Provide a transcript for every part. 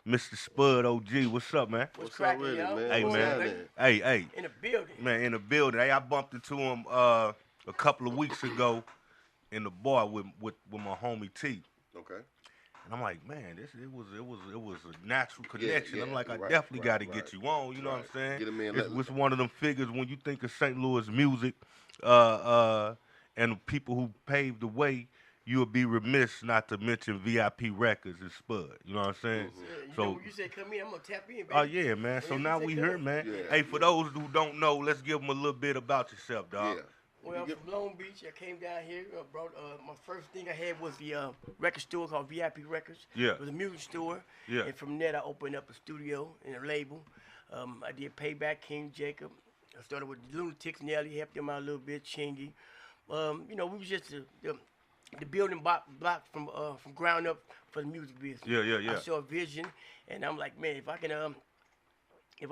Mr. Spud OG. What's up, man? What's cracking, really, y'all? man? Hey, What's man. happening? Hey, In the building. man, in the building. Hey, I bumped into him a couple of weeks ago in the bar with my homie T. Okay. And I'm like, man, it was a natural connection. yeah, I'm like, I right, definitely got right, to right, get you on. You know what I'm right. saying? Get him in. It's one of them figures when you think of St. Louis music, uh, uh, and the people who paved the way. You would be remiss not to mention VIP Records and Spud. You know what I'm saying? You know So, when you say come in, I'm gonna tap in, baby. oh yeah, man. So Whenever now you we say here, come. man. Yeah, Hey, for those who don't know, let's give them a little bit about yourself, dog. Yeah. Well, I'm from Long Beach. I came down here. Brought my first thing I had was the record store called VIP Records. Yeah. It was a music store. Yeah. And from there, I opened up a studio and a label. I did Payback, King Jacob. I started with Lunatics, Nelly, helped them out a little bit, Chingy. We was just the building block from ground up for the music business. Yeah. I saw a vision, and I'm like, man, if I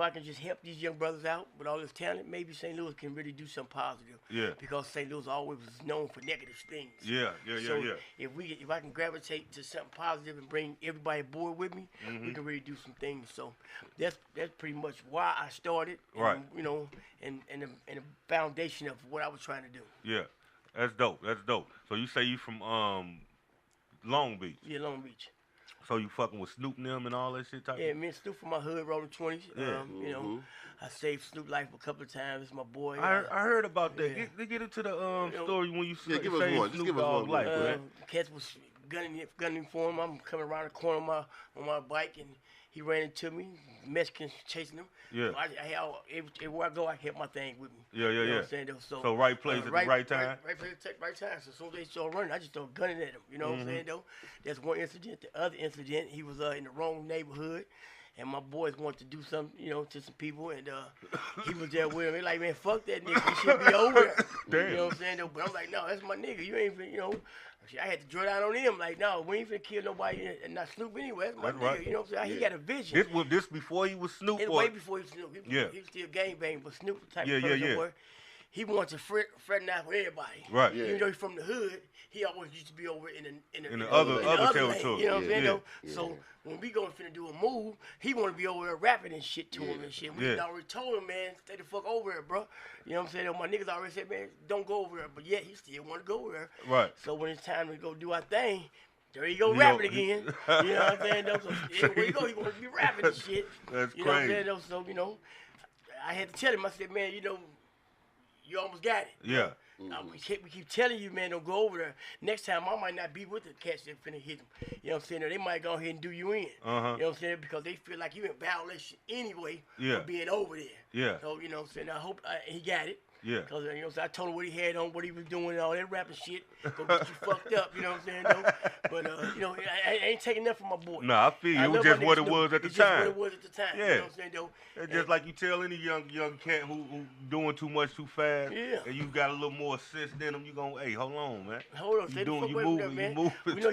can just help these young brothers out with all this talent, maybe St. Louis can really do something positive. Yeah. Because St. Louis always was known for negative things. Yeah. So if I can gravitate to something positive and bring everybody aboard with me, we can really do some things. So that's pretty much why I started. And, Right. And the foundation of what I was trying to do. Yeah. That's dope. So you say you from Long Beach. Yeah, Long Beach. So you fucking with Snoop and them and all that shit type? Yeah, me and Snoop from my hood, rolling 20s. Yeah. I saved Snoop life a couple of times. It's my boy. I heard about that. Yeah. Get into the story when you Yeah, give us saved one. Just Snoop give us Dogg one. life, man. Cats was gunning for him. I'm coming around the corner on my bike, and he ran into me. Mexicans chasing him. Yeah. So everywhere I go, I have my thing with me. Yeah. You know what I'm saying? So right place at the right time. Right place at the right time. So as soon as they start running, I just start gunning at them. You know what I'm saying, though? That's one incident. The other incident, he was in the wrong neighborhood. And my boys wanted to do something, to some people, and he was there with him. They like, man, fuck that nigga. He should be over there. Damn. You know what I'm saying? Though? But I'm like, no, that's my nigga. You ain't finna, I had to draw down on him. Like, no, we ain't finna kill nobody and not Snoop anyway. That's my nigga. Right. You know what I'm saying? He got a vision. This before he was Snoop? It's or? way before he was Snoop. He was still gangbang, but Snoop the type of person where he wants to fraternize with everybody. Right. Yeah. Even though he's from the hood, he always used to be over in the other territory. lane, you know what I'm saying? Yeah. Though? So when we going finna do a move, he want to be over there rapping and shit to him and shit. We already told him, man, stay the fuck over there, bro. You know what I'm saying? Though? My niggas already said, man, don't go over there. But yet he still want to go over there. Right. So when it's time to go do our thing, there you go rapping again. You know what I'm saying? Though? So everywhere you go, he want to be rapping and shit. That's you know what I'm crazy. saying? Though? So, I had to tell him, I said, man, you almost got it. Yeah. We keep telling you, man, don't go over there. Next time, I might not be with the cats that finna hit them. You know what I'm saying? They might go ahead and do you in. You know what I'm saying? Because they feel like you in violation anyway for being over there. Yeah. So, you know what I'm saying? I hope he got it. Yeah. Because, so I told him what he had on, what he was doing, and all that rapping shit. Go get you fucked up, you know what I'm saying? Though? But, I ain't taking nothing from my boy. Nah, I feel you. It was just what it was at the It's time. just what it was at the time. Yeah. You know what I'm saying, though? It's just like you tell any young cat who doing too much too fast, and you got a little more sense than them, you gon' hey, hold on, man. Hold on, stay the fuck away from that, man. We know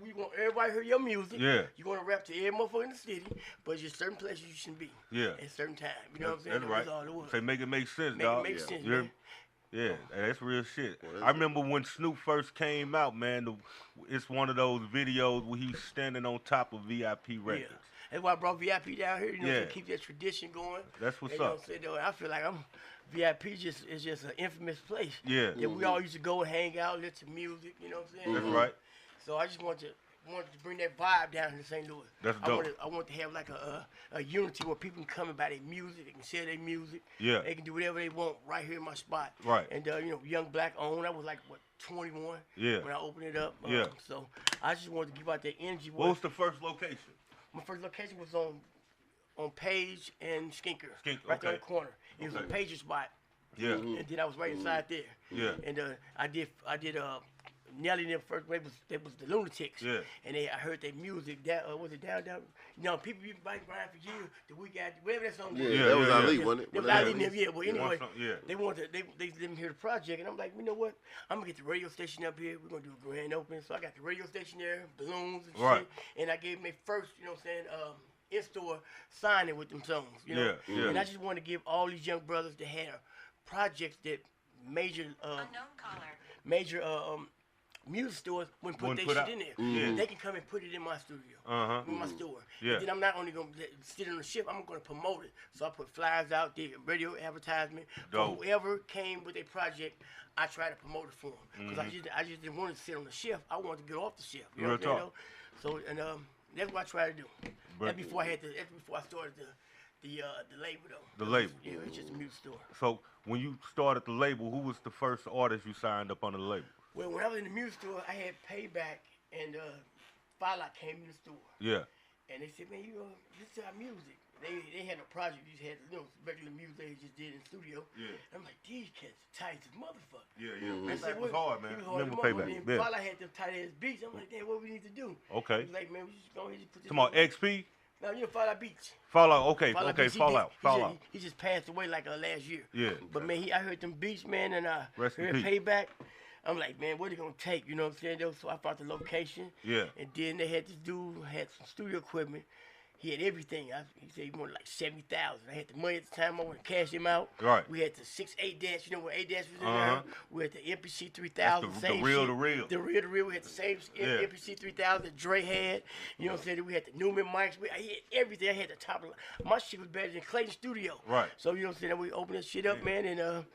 we want everybody to hear your music. Yeah. You want to rap to every motherfucker in the city, but there's certain places you shouldn't be. Yeah. At certain time. You know what I'm saying? That's right. That's all it was. Say make it make sense, Make dog. it make sense, Yeah. man. Yeah, that's real shit. Well, I remember when Snoop first came out, man. It's one of those videos where he's standing on top of VIP Records. Yeah. That's why I brought VIP down here, Yeah. to keep that tradition going. That's what's and, you know up. what I'm saying, though, I feel like VIP is just an infamous place. Yeah. That we all used to go and hang out, listen to music, you know what I'm saying? That's right. So I just wanted to bring that vibe down to St. Louis. That's dope. I want to have like a unity where people can come and buy their music, they can sell their music. Yeah. They can do whatever they want right here in my spot. Right. And young black owned. I was like 21 Yeah. when I opened it up. Yeah. So I just wanted to give out that energy. What was the first location? My first location was on Page and Skinker. okay. Right there in the corner. It was a Pager spot. Yeah. And then I was right inside there. Yeah. And I did Nelly and them first. They was the Lunatics. Yeah. And I heard their music. Was it down? People been biking around for years. The week after, whatever that song was. Yeah, that was Ali, wasn't it? That was Ali and them, yeah. Well, anyway, they wanted they didn't hear the project, and I'm like, you know what? I'm gonna get the radio station up here. We're gonna do a grand opening. So I got the radio station there, balloons and shit, and I gave them their first, in-store signing with them songs. You know? Yeah. And I just want to give all these young brothers that had projects that major music stores wouldn't put Wouldn't their put shit out. in there. Yeah. They can come and put it in my studio, in my store. Yeah. And then I'm not only gonna sit on the ship, I'm gonna promote it. So I put flyers out there, radio advertisement Dope. for whoever came with a project. I try to promote it for them because I just didn't want to sit on the shift. I wanted to get off the shift. You know Real what I'm saying? talk. So and that's what I try to do. But- That's before I started the label though. The label. Yeah, it's just a music store. So when you started the label, who was the first artist you signed up on the label? Well, when I was in the music store, I had Payback and Firelight came in the store. Yeah. And they said, man, you listen to our music. They had a project, you just had regular music they just did in the studio. Yeah. I'm like, these cats are tight as motherfucker. Yeah. I said, That was hard, man. He was hard as Remember motherfucker. Payback. And Yeah. Firelight had them tight ass beats. I'm like, damn, what we need to do? Okay. He was like, man, we just go ahead and put this. Come on, on. XP. No, Firelight Beats. Fallout. Okay. Fallout Okay. Beats, Fallout. He just passed away like last year. Yeah. But man, I heard them beats, man, and I Rest in heard peace. Payback. I'm like, man, what it gonna take? You know what I'm saying? So I found the location. Yeah. And then they had this dude had some studio equipment. He had everything. He said he wanted like 70,000. I had the money at the time. I wanted to cash him out. Right. We had the 8 dash. You know what 8 dash was in there? We had the MPC 3000. That's the same real shit. to real. The real. We had the same Yeah. MPC 3000 that Dre had. You know what I'm saying? We had the Newman mics. I had everything. I had the top of my shit was better than Clayton Studio. Right. So you know what I'm saying? We opened that shit up, man, and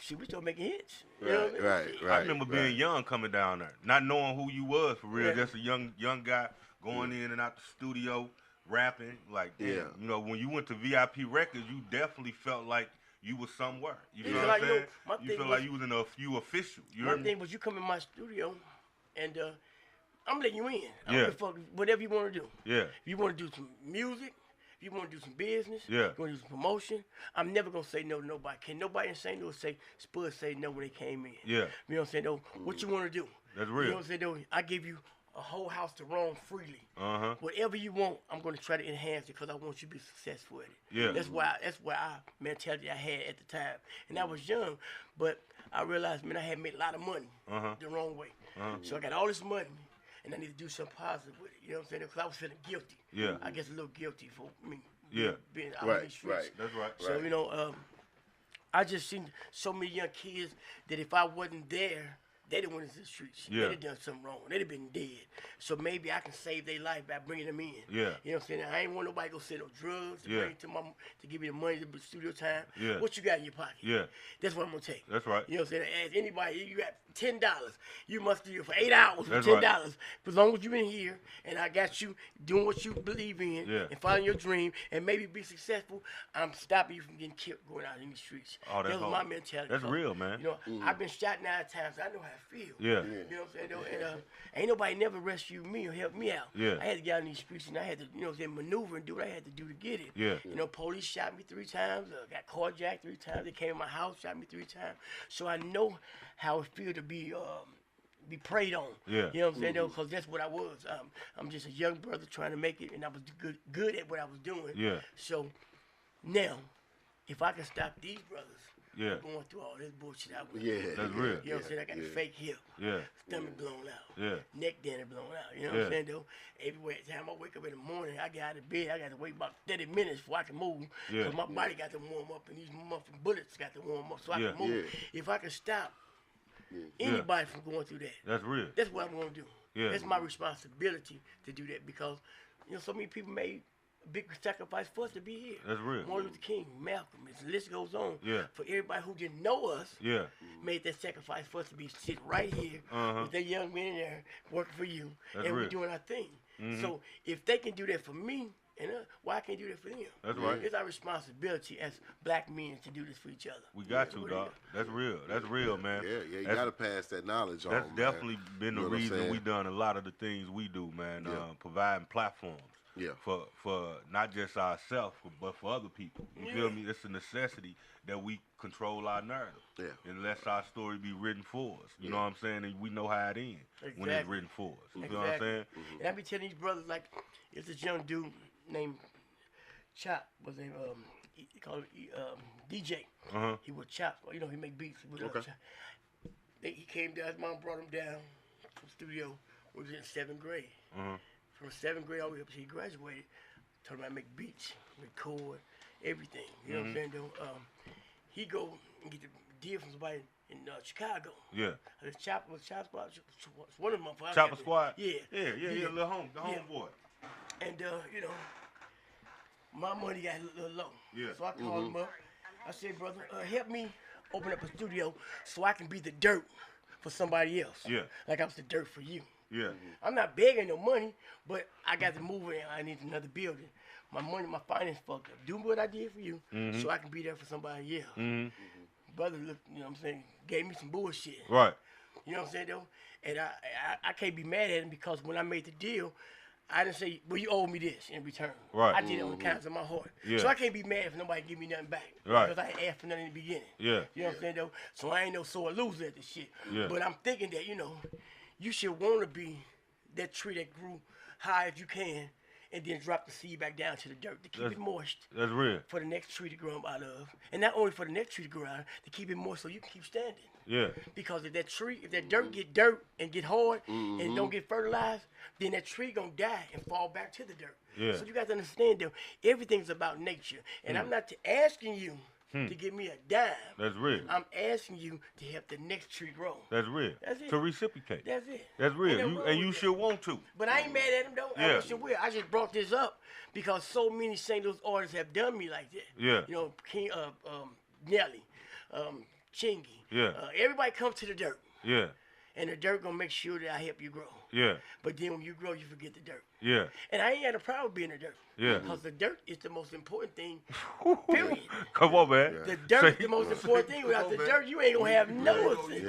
shit, we started making hits. You know what I mean? Right. I remember being young coming down there, not knowing who you was for real. Yeah. Just a young guy going in and out the studio, rapping. Like, damn, Yeah. you know, when you went to VIP Records, you definitely felt like you was somewhere. You Yeah, feel what like, I'm you know, saying? my You thing feel was- like you was in a few official. You My heard me? thing was you come in my studio, and I'm letting you in. I Yeah. don't give a fuck whatever you want to do. Yeah. If you want to do some music, if you want to do some business, Yeah. you want to do some promotion, I'm never going to say no to nobody. Can nobody in St. Louis say, Spud say no when they came in? Yeah. You know what I'm saying, though? What you want to do? That's You real. know what I'm saying, though? I give you a whole house to roam freely. Uh-huh. Whatever you want, I'm going to try to enhance it because I want you to be successful at it. Yeah. That's why mentality I had at the time. And I was young, but I realized, man, I had made a lot of money the wrong way. So I got all this money, and I need to do something positive with it. You know what I'm saying? Because I was feeling guilty. Yeah. I guess a little guilty for me. Yeah. Being out in Right, these streets. right. That's right. So, you know, I just seen so many young kids that if I wasn't there, they'd have went into the streets. Yeah. They'd have done something wrong. They'd have been dead. So maybe I can save their life by bringing them in. Yeah. You know what I'm saying? I ain't want nobody to go sell no drugs to Yeah. bring to give me the money to the studio time. Yeah. What you got in your pocket? Yeah. That's what I'm gonna take. That's right. You know what I'm saying? Ask anybody, you got $10. You must do it for 8 hours for That's $10. right. As long as you in here and I got you doing what you believe in Yeah. and following your dream and maybe be successful, I'm stopping you from getting killed going out in the streets. Oh, that's was hard. my mentality. That's So, real, man. You know, I've been shot 9 times. So I know how it feels. Yeah. You know what I'm saying? Though? And ain't nobody never rescued me or helped me out. Yeah. I had to get out in these streets and I had to, you know what I'm saying, maneuver and do what I had to do to get it. Yeah. You know, police shot me 3 times. Got carjacked 3 times. They came in my house, shot me 3 times. So I know how it feels to be preyed on. Yeah. You know what I'm saying? Because that's what I was. I'm just a young brother trying to make it, and I was good at what I was doing. Yeah. So now, if I can stop these brothers Yeah. from going through all this bullshit I was Yeah. That's real. you know what I'm saying? I got a fake hip, Yeah. stomach blown out, Yeah. neck down and blown out. You know what Yeah. I'm saying, though? Every time I wake up in the morning, I get out of bed, I got to wait about 30 minutes before I can move. Yeah. Because my body got to warm up, and these motherfucking bullets got to warm up so I Yeah. can move. Yeah. If I can stop anybody from going through that, That's real. that's what I'm going to do. Yeah. That's my responsibility to do that because, you know, so many people made a big sacrifice for us to be here. That's real. Martin Luther King, Malcolm, the list goes on. Yeah. For everybody who didn't know us, Yeah. made that sacrifice for us to be sitting right here with that young man in there working for you, That's and real. we're doing our thing. So if they can do that for me, and why can't I do that for them? That's right. It's our responsibility as black men to do this for each other. We got to, What dog. That's real. That's real, man. Yeah, you That's- gotta pass that knowledge on. That's man. definitely been the You know what I'm reason saying? we done a lot of the things we do, man. Yeah. Providing platforms. Yeah. For not just ourselves, but for other people. You feel me? It's a necessity that we control our narrative. Yeah. And let our story be written for us. You know what I'm saying? And we know how it ends when it's Exactly. written for us. You feel what I'm Exactly. saying? And I be telling these brothers, like, it's this young dude named Chop, was named, he called it DJ. He was Chop, you know, he make beats. He, was, Okay. Chop. He came down, his mom brought him down to the studio when he was in 7th grade. From 7th grade all the way up till he graduated, told him I make beats, record, everything. You know what I'm saying, though? He go and get the deal from somebody in Chicago. Yeah. The Chopper Squad. One of them. Chopper Squad. Yeah. Yeah. Little the homeboy. And you know, my money got a little low. Yeah. So I called him up. I said, brother, help me open up a studio so I can be the dirt for somebody else. Yeah. Like I was the dirt for you. Yeah. I'm not begging no money, but I got to move in. I need another building. My money, my finance fucked up. Do what I did for you so I can be there for somebody else. Brother, look, you know what I'm saying, gave me some bullshit. Right. You know what I'm saying, though? And I can't be mad at him because when I made the deal, I didn't say, well, you owe me this in return. Right. I did it on the counts of my heart. Yeah. So I can't be mad if nobody give me nothing back. Right. Because I ain't asked for nothing in the beginning. Yeah. You know what I'm saying, though? So I ain't no sore loser at this shit. Yeah. But I'm thinking that, you know, you should want to be that tree that grew high as you can and then drop the seed back down to the dirt to keep it moist. That's real. For the next tree to grow up out of. And not only for the next tree to grow out of, to keep it moist so you can keep standing. Yeah. Because if that dirt get dirt and get hard and don't get fertilized, then that tree gonna die and fall back to the dirt. Yeah. So you got to understand that everything's about nature. And I'm not asking you to give me a dime. That's real. I'm asking you to help the next tree grow. That's real. That's it. To reciprocate. That's it. That's real. Ain't nothing wrong And with you that. should want to. But I ain't mad at him though. Yeah. I wish him well. I just brought this up because so many St. Louis artists have done me like that. Yeah. You know, Nelly, Chingy. Yeah. Everybody come to the dirt. Yeah. And the dirt gonna make sure that I help you grow. Yeah. But then when you grow, you forget the dirt. Yeah. And I ain't had a problem being the dirt. Yeah. Because the dirt is the most important thing, period. Come on, man. The dirt is Say- the most important thing. Without the man. dirt, you ain't gonna have no thing.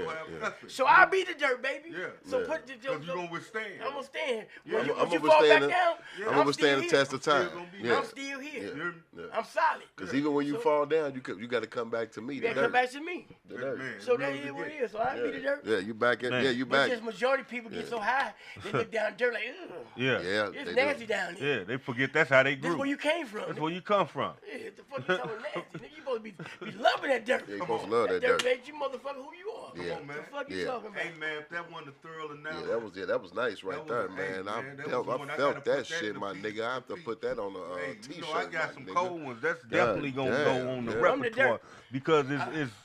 So I'll be the dirt, baby. Yeah. So put the Because you're going to withstand. I'm gonna stand. Yeah. When you, I'm when you gonna fall back withstand down, I'm gonna withstand the still test of time. Still gonna be here. Yeah. I'm still here. Yeah. I'm solid. Because even when you fall down, you got to come back to me. You The gotta come dirt. back to me. The dirt. Man, So real that as is it what it get. is. So I'll be the dirt. Yeah, you back in. Man. Yeah, you But back. just majority of people get so high, they look down dirt like, ugh. Yeah. Yeah, It's they nasty do. down here. Yeah. They forget that's how they This is grew. where you came from. That's nigga. where you come from. Yeah, the fuck you talking nasty, nigga. You supposed to be loving that dirt. Yeah, you supposed to love that dirt. Makes you motherfucker who you are. Yeah. What the fuck you Yeah. talking about? Hey, man, if that wasn't a thorough analysis. Yeah, that was nice right That was there, a- man. hey, I man, that felt, was one. I I felt gotta put that that shit, in my the nigga. I have to feet. put that on a Hey, t-shirt. you know, I got my some nigga. cold ones. That's definitely gonna damn, go on the yeah. From the repertoire dirt. because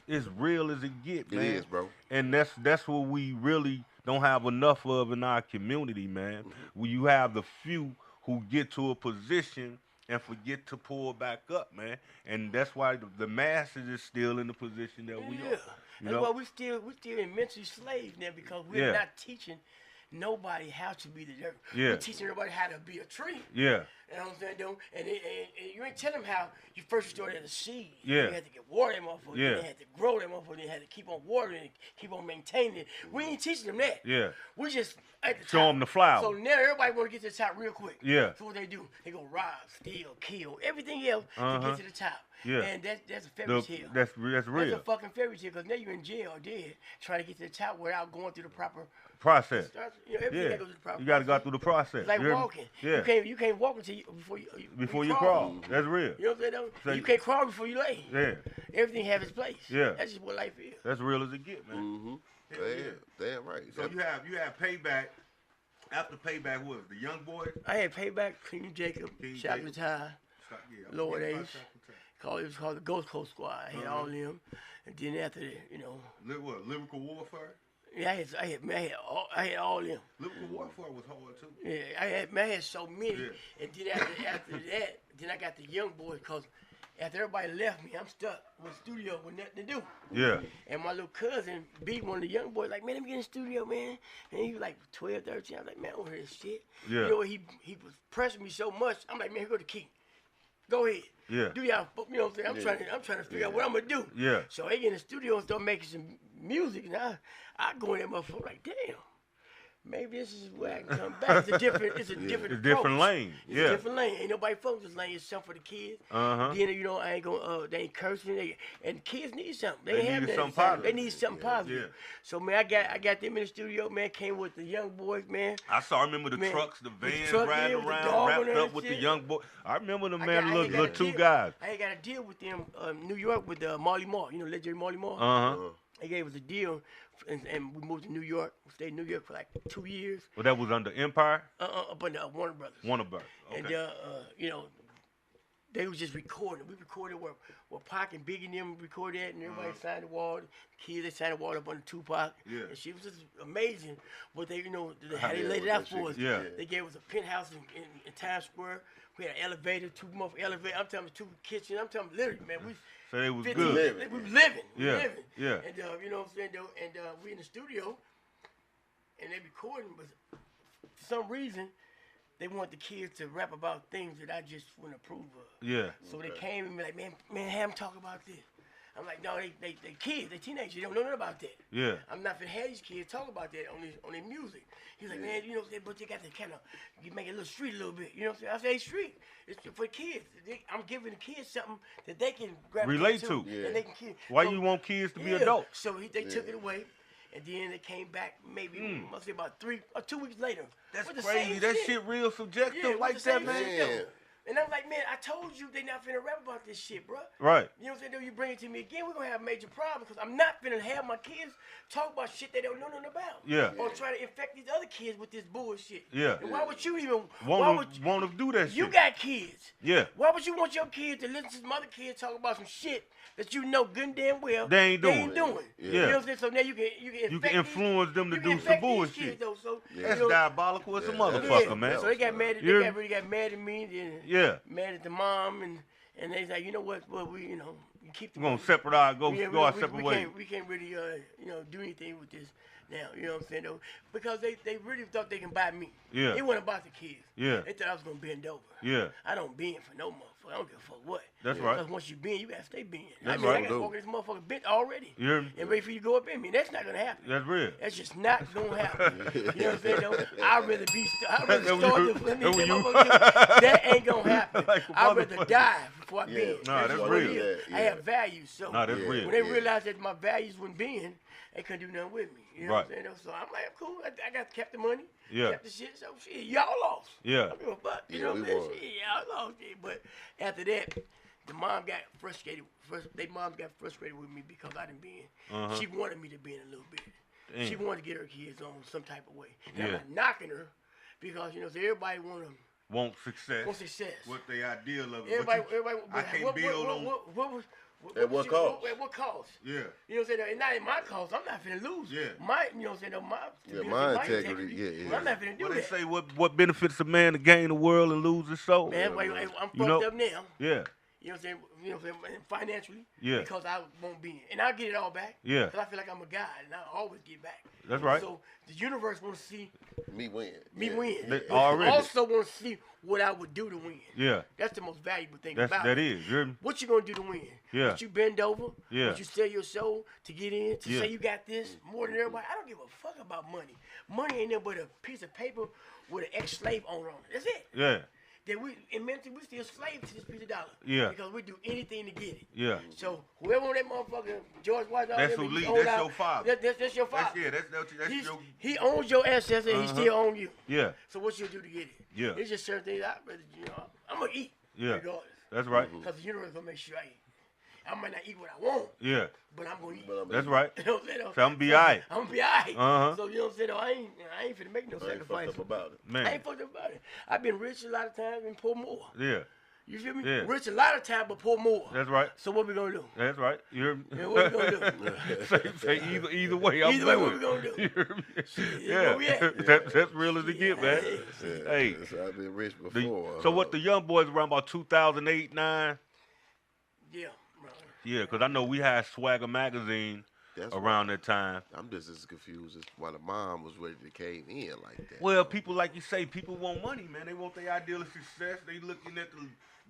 it's real as it get, It man. is, bro. And that's what we really don't have enough of in our community, man. When you have the few who get to a position and forget to pull back up, man. And that's why the masses is still in the position that we Yeah. are. You That's know? why we still in mentally slaves now because we're Yeah. not teaching nobody how to be the dirt. Yeah. We're teaching everybody how to be a tree. Yeah. You know what I'm saying, though? And you ain't telling them how you first started as a seed. Yeah. You had to get water them motherfucker. Yeah. Then you had to grow them motherfucker. Then you had to keep on watering it, keep on maintaining it. We ain't teaching them that. Yeah. We just at the Show top. 'em the flower. So now everybody want to get to the top real quick. Yeah. So what they do, they go rob, steal, kill, everything else to Uh-huh. get to the top. Yeah. And that's a fairy tale. That's That's real a fucking fairy tale because now you're in jail or dead trying to get to the top without going through the proper. process. You know, everything Yeah. that goes through the proper. You got to go process. through the process. It's like You hear me? walking. Yeah. You can't walk until Before you crawl. That's real. You know what I'm saying? Though? So You you- can't crawl before you lay. Yeah. Everything has its place. Yeah. That's just what life is. That's real as it get, man. Mm-hmm. Damn right. So you have payback. After payback, what was the young boy? I had Payback, King Jacob, King Chocolate Jacob. High, Yeah, Lord yeah, Ace. It was called the Ghost Coast Squad. I had all them. And then after that, you know, What? Lyrical warfare. yeah, I had all them. Lyrical warfare was hard too. Yeah, I had so many. Yeah. And then after that, then I got the young boy because after everybody left me, I'm stuck with the studio with nothing to do. Yeah. And my little cousin beat one of the young boys, like, man, let me get in the studio, man. And he was like 12, 13. I was like, man, I don't hear this shit. Yeah. You know, he was pressing me so much. I'm like, man, here go the key. Go ahead. Yeah. Do y'all, you know what I'm saying? I'm trying to figure out what I'm going to do. Yeah. So they get in the studio and start making some music. And I go in there, motherfucker, like, damn. Maybe this is where I can come back. It's a different It's approach. different lane. It's Yeah. a different lane. Ain't nobody focused this lane. It's something for the kids. Uh-huh. Then, you know, I ain't gonna, they ain't cursing. And kids need something. They ain't They have needed that something at the time. positive. They need something positive. Yeah. So, man, I got them in the studio, man. Came with the young boys, man. I remember the Man, trucks, the with the vans truck, riding yeah, with the around, dog on wrapped there up and with the shit. young boy. I remember them, I man, ain't little got a two deal- guys. I ain't got a deal with them, New York, with Marley Marl. You know, legendary Marley Marl? Uh-huh. They gave us a deal, and we moved to New York. We stayed in New York for like 2 years. Well, that was under Empire? Up under Warner Brothers. Warner Brothers. Okay. And, you know, they was just recording. We recorded where Pac and Biggie and them recorded that, and everybody signed the wall. The kids, they signed the wall up under Tupac. Yeah. And she was just amazing. But they, how they Yeah, laid it with out that for us. shit. Yeah. They gave us a penthouse in Times Square. We had an elevator, 2 more elevator. I'm telling you, 2 kitchens. I'm telling you, literally, man. So they was 15, good. We was living. We Yeah, living. yeah. And you know what I'm saying, though? And we in the studio, and they recording, but for some reason, they want the kids to rap about things that I just wouldn't approve of. Yeah. So they came and be like, man, have them talk about this. I'm like, no, they kids, they teenagers, they don't know nothing about that. Yeah. I'm not finna have these kids talk about that on their music. He's like, man, you know what I'm saying, but you got to kind of, you make it a little street a little bit. You know what I'm saying? I say, hey, street, it's for kids. I'm giving the kids something that they can Relate to. to. And they can, Why you want kids to be adults? So they took it away. And then they came back maybe, must say about 3 or 2 weeks later. That's with the crazy. same That shit real subjective with like the same that, man. shit, though. And I'm like, man, I told you they not finna rap about this shit, bro. Right. You know what I'm saying? Though you bring it to me again, we're gonna have major problems because I'm not finna have my kids talk about shit they don't know nothing about. Yeah. Or try to infect these other kids with this bullshit. Yeah. And why would you even Want to do that shit? You got kids. Yeah. Why would you want your kids to listen to some other kids talk about some shit that you know good and damn well They ain't doing. Yeah. Yeah. You know what I'm saying? So now you can influence them to do some bullshit. Kids, so, That's diabolical as a motherfucker, man. So they got mad. They really got mad at me. Then mad at the mom, and they like, you know what? Well, we, you keep the. We're gonna separate our go our separate ways. We can't really, do anything with this now. You know what I'm saying? Though, because they really thought they can buy me. Yeah. It wasn't about the kids. Yeah. They thought I was gonna bend over. Yeah. I don't bend for no motherfucker. I don't give a fuck what. That's right. Because once you bend, you gotta stay bent. That's I right. gotta walk this motherfucker bent already. You hear me? And ready for you to go up in me. That's not gonna happen. That's real. That's just not gonna happen. You know what I'm saying? Though? I'd rather start that ain't gonna happen. Like I'd rather die before I bend. Nah, that's real. I have values. So Nah, that's real. when they realized that my values wouldn't bend, they couldn't do nothing with me. You know Right. what I'm saying? So I'm like, cool. I kept the money. Yeah. Kept the shit. So shit, y'all lost. Yeah. I don't give a fuck. You Yeah, know what I'm we saying? won. Shit, y'all lost it. But after that, the mom got frustrated. They mom got frustrated with me because I didn't bend. She wanted me to bend a little bit. Damn. She wanted to get her kids on some type of way. And Yeah. I'm not knocking her because, so everybody Want success. want success. What the ideal of it. Everybody, I can't build on. At what cost? At what cost? Yeah. You know what I'm saying? And not in my cost. I'm not finna lose. Yeah. My, you know what I'm saying? My integrity. Yeah. I'm not finna do What that. they say? What benefits a man to gain the world and lose his soul? Man, I'm fucked know? up now. Yeah. You know what I'm saying? Financially. Yeah. Because I won't be in. And I'll get it all back. Yeah. Because I feel like I'm a guy and I always get back. That's right. So the universe wants to see Me win. me win. They But already. also want to see what I would do to win. Yeah. That's the most valuable thing about That it. is. You hear me? What you gonna do to win? Yeah. What you bend over? Yeah. What you sell your soul to get in? To Yeah. say you got this more than everybody? I don't give a fuck about money. Money ain't nothing but a piece of paper with an ex-slave owner on it. That's it. Yeah. That in mentally we still slaves to this piece of dollar. Yeah. Because we do anything to get it. Yeah. So whoever on that motherfucker George Washington, That's who lead. That's your father. That's your father. That's your. He owns your ancestors and he still owns you. Yeah. So what you do to get it? Yeah. It's just certain things I rather, I'm gonna eat. Yeah. Regardless. That's right. Because the universe gonna make sure I eat. I might not eat what I want, Yeah. but I'm gonna eat. That's right. You know what I'm saying? So I'm gonna be alright. I'm gonna be alright. Uh-huh. So you know what I'm saying? I ain't finna make no I ain't fucked sacrifices. up about it. I Man. ain't fucked up about it. I've been rich a lot of times and poor more. Yeah. You feel me? Yeah. Rich a lot of times, but poor more. That's right. So what we gonna do? That's right. You hear me? Yeah, what we gonna do? say either way. I'm Either way, what good. we gonna do? You hear me? yeah, where we Yeah. at? That's real as it get, man. Hey. So I've been rich The- before. so what the young boys around about 2008, 9? Yeah, bro. Yeah, because I know we had Swagger magazine That's around that time. I'm just as confused as why the mom was ready to cave in like that. Well, people, like you say, people want money, man. They want their ideal of success. They looking at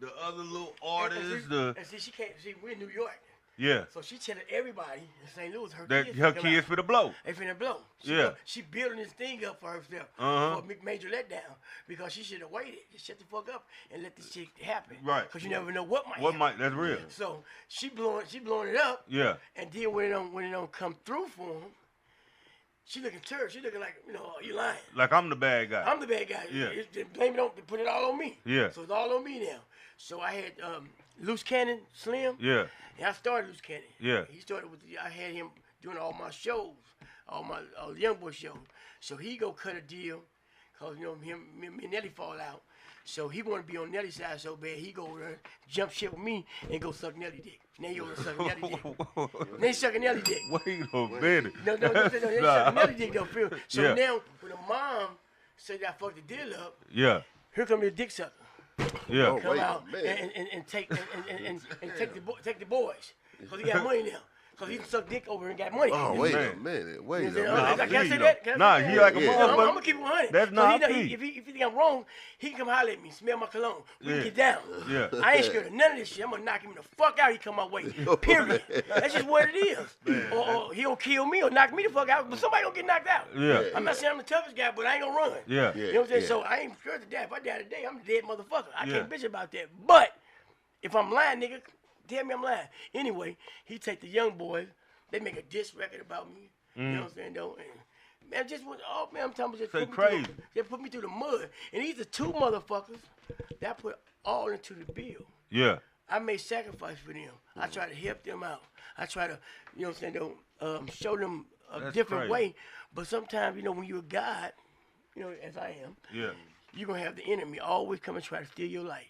the other little artists. And see, she can't. See, we're in New York, Yeah. so she telling everybody in St. Louis her That kids. her finna kids out. for the blow. They finna blow. Yeah. She building this thing up for herself Uh-huh. for a major letdown because she should have waited. Just shut the fuck up and let this shit happen. Right. Because you never know what might. What happen. might? That's real. So she blowing it up. Yeah. And then when it don't come through for him, she looking turd. She looking like, oh, you lying. Like I'm the bad guy. I'm the bad guy. Yeah. They blame it on, they put it all on me. Yeah. So it's all on me now. So I had Loose Cannon, Slim. Yeah. And I started Loose Cannon. Yeah. He started with, I had him doing all my shows, all the Young Boy shows. So he go cut a deal, cause me and Nelly fall out. So he want to be on Nelly's side so bad, he go over there, jump shit with me, and go suck Nelly dick. Now he over sucking Nelly dick. Now he sucking Nelly dick. Wait a minute. No, they sucking Nelly dick though, feel. So Yeah. now, when the mom say that I fucked the deal up, Yeah. here come the dick sucker. Yeah. Oh, Come wait a out minute. and take the boys. Because he got money now. Because he can suck dick over and got money. Oh, wait a Man. minute. Wait a Can minute. I say feel that? you, Can though. I say Nah, he that? like a Yeah. I'm motherfucker. gonna keep it 100. That's So not he know, me. if he think I'm wrong, he can come holler at me, smell my cologne. We Yeah. can get down. Yeah. I ain't scared of none of this shit. I'm gonna knock him the fuck out. He come my way. Period. That's just what it is. Or he'll kill me or knock me the fuck out. But somebody gonna get knocked out. Yeah. I'm not saying I'm the toughest guy, but I ain't gonna run. Yeah. Yeah. You know what I'm saying? Yeah. So I ain't scared to death. If I die today, I'm a dead motherfucker. I Yeah. can't bitch about that. But if I'm lying, nigga, tell me I'm lying. Anyway, he take the young boys. They make a diss record about me. You know what I'm saying, though? And, man, just went, oh, man, I'm talking about Say just crazy. Just put me through the mud. And these are two motherfuckers that I put all into the bill. Yeah. I made sacrifice for them. I try to help them out. I try to, you know what I'm saying, though, show them a That's different crazy. way. But sometimes, you know, when you're a God, you know, as I am, Yeah. you're going to have the enemy always come and try to steal your life.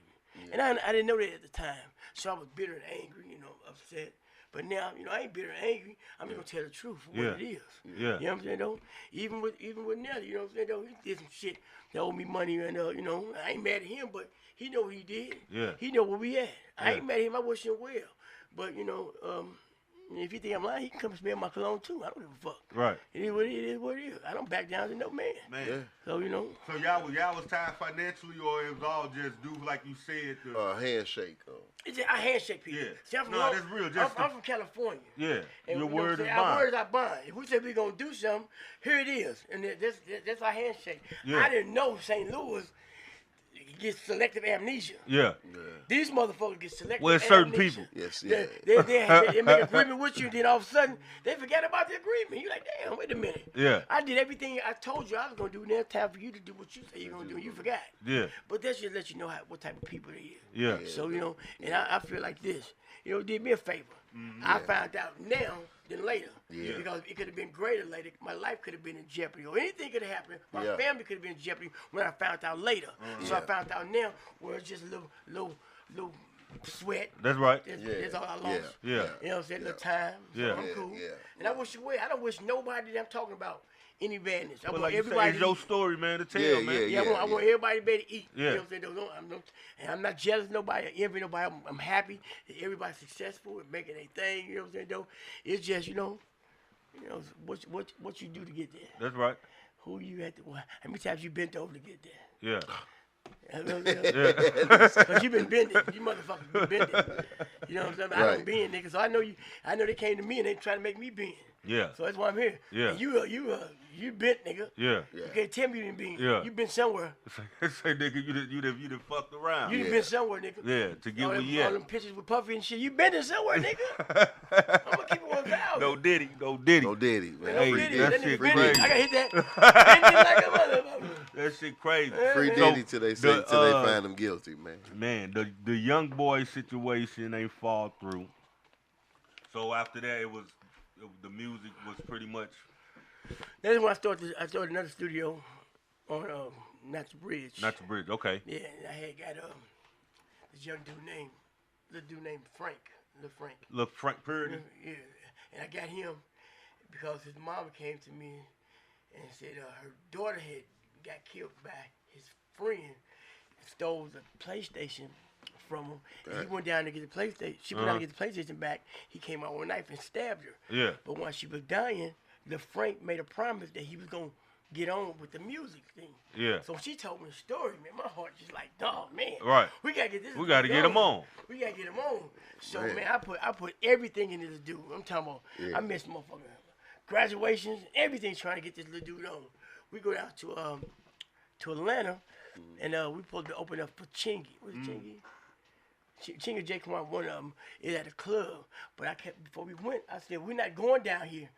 And I didn't know that at the time. So I was bitter and angry, you know, upset. But now, you know, I ain't bitter and angry. I'm just going to tell the truth for what it is. Yeah. You know what I'm saying, though? Even with Nelly, you know what I'm saying, though? He did some shit that owed me money, and, you know, I ain't mad at him, but he know what he did. Yeah. He know where we at. I Yeah. ain't mad at him. I wish him well. But, you know, if you think I'm lying, he can come smell my cologne, too. I don't give a fuck. Right. It is what it is. What it is. I don't back down to no man. Man. Yeah. So, you know. So y'all was tied financially, or it was all just do like you said? Handshake. It's just, I handshake people. Yeah. See, I'm from, No, that's real. Just I'm from California. Yeah. And Your you know what word I'm is saying? Our bond. words are bond. If we say we're going to do something, here it is. And that's our handshake. Yeah. I didn't know St. Louis gets selective amnesia. Yeah. These motherfuckers get selective Well, certain amnesia. people. Yes, yeah. They make an agreement with you, then all of a sudden, they forget about the agreement. You're like, damn, wait a minute. Yeah. I did everything I told you I was going to do. Now it's time for you to do what you say you're going to do. You forgot. Yeah. But that just lets you know what type of people they is. Yeah. So, you know, and I feel like this. You know, did me a favor. I found out now than later. Yeah. Because it could have been greater later. My life could have been in jeopardy. Or anything could have happened. My Yeah. family could have been in jeopardy when I found out later. So I found out now where it's just a little sweat. That's right. That's all I lost. Yeah. You know what I'm saying? Little time. So Yeah. I'm Yeah, cool. yeah. And I wish you well. I don't wish nobody that I'm talking about any badness. I But want like you say, everybody it's to your eat. story, man, to tell, Yeah, man. Yeah, I want everybody to be able to eat. Yeah. You know what I'm saying? And I'm not jealous of nobody, I envy nobody. I'm happy that everybody's successful and making their thing. You know what I'm saying? Though it's just you know what you do to get there. That's right. Who you had to? How many times you bent over to get there? Yeah. You know what I'm saying? Cause you been bending, you motherfuckers been bending. You know what I'm saying? I Right. don't bend, nigga. So I know you. I know they came to me and they trying to make me bend. Yeah. So that's why I'm here. Yeah. And you bent, nigga. Yeah. You can't tell me you didn't bend. Yeah. You been somewhere. Say, nigga, you done fucked around. You done been somewhere, nigga. Yeah, to get all where them, you all at. them pictures with Puffy and shit. You been there somewhere, nigga. I'm gonna keep it 1,000. No Diddy, no Diddy. No Diddy, man. Hey, Free Diddy, that Diddy. shit nigga crazy. I gotta hit that. Bend it like a motherfucker. That shit crazy. Free So, Diddy till they say the, till they find him guilty, man. Man, the young boy situation ain't fall through. So after that, the music was pretty much. That's when I started another studio on Not the Bridge. Not the bridge. Okay. Yeah, and I had got this young dude named Frank. Lil Frank. Look, Frank Purdy. Yeah, and I got him because his mama came to me and said her daughter had got killed by his friend, stole the PlayStation from him. And he went down to get the PlayStation. She went down to get the PlayStation back. He came out with a knife and stabbed her. Yeah. But when she was dying, the Frank made a promise that he was gonna get on with the music thing. Yeah. So she told me the story, man. My heart just like, dog, man. Right. We gotta get this. We gotta get him on. We gotta get him on. So Man. man, I put everything into this dude. I'm talking about. Yeah. I missed motherfucking graduations, everything trying to get this little dude on. We go down to Atlanta, and we supposed to open up for Chingy. What's Chingy? Chingy J come out. One of them is at a club, but I kept before we went. I said we're not going down here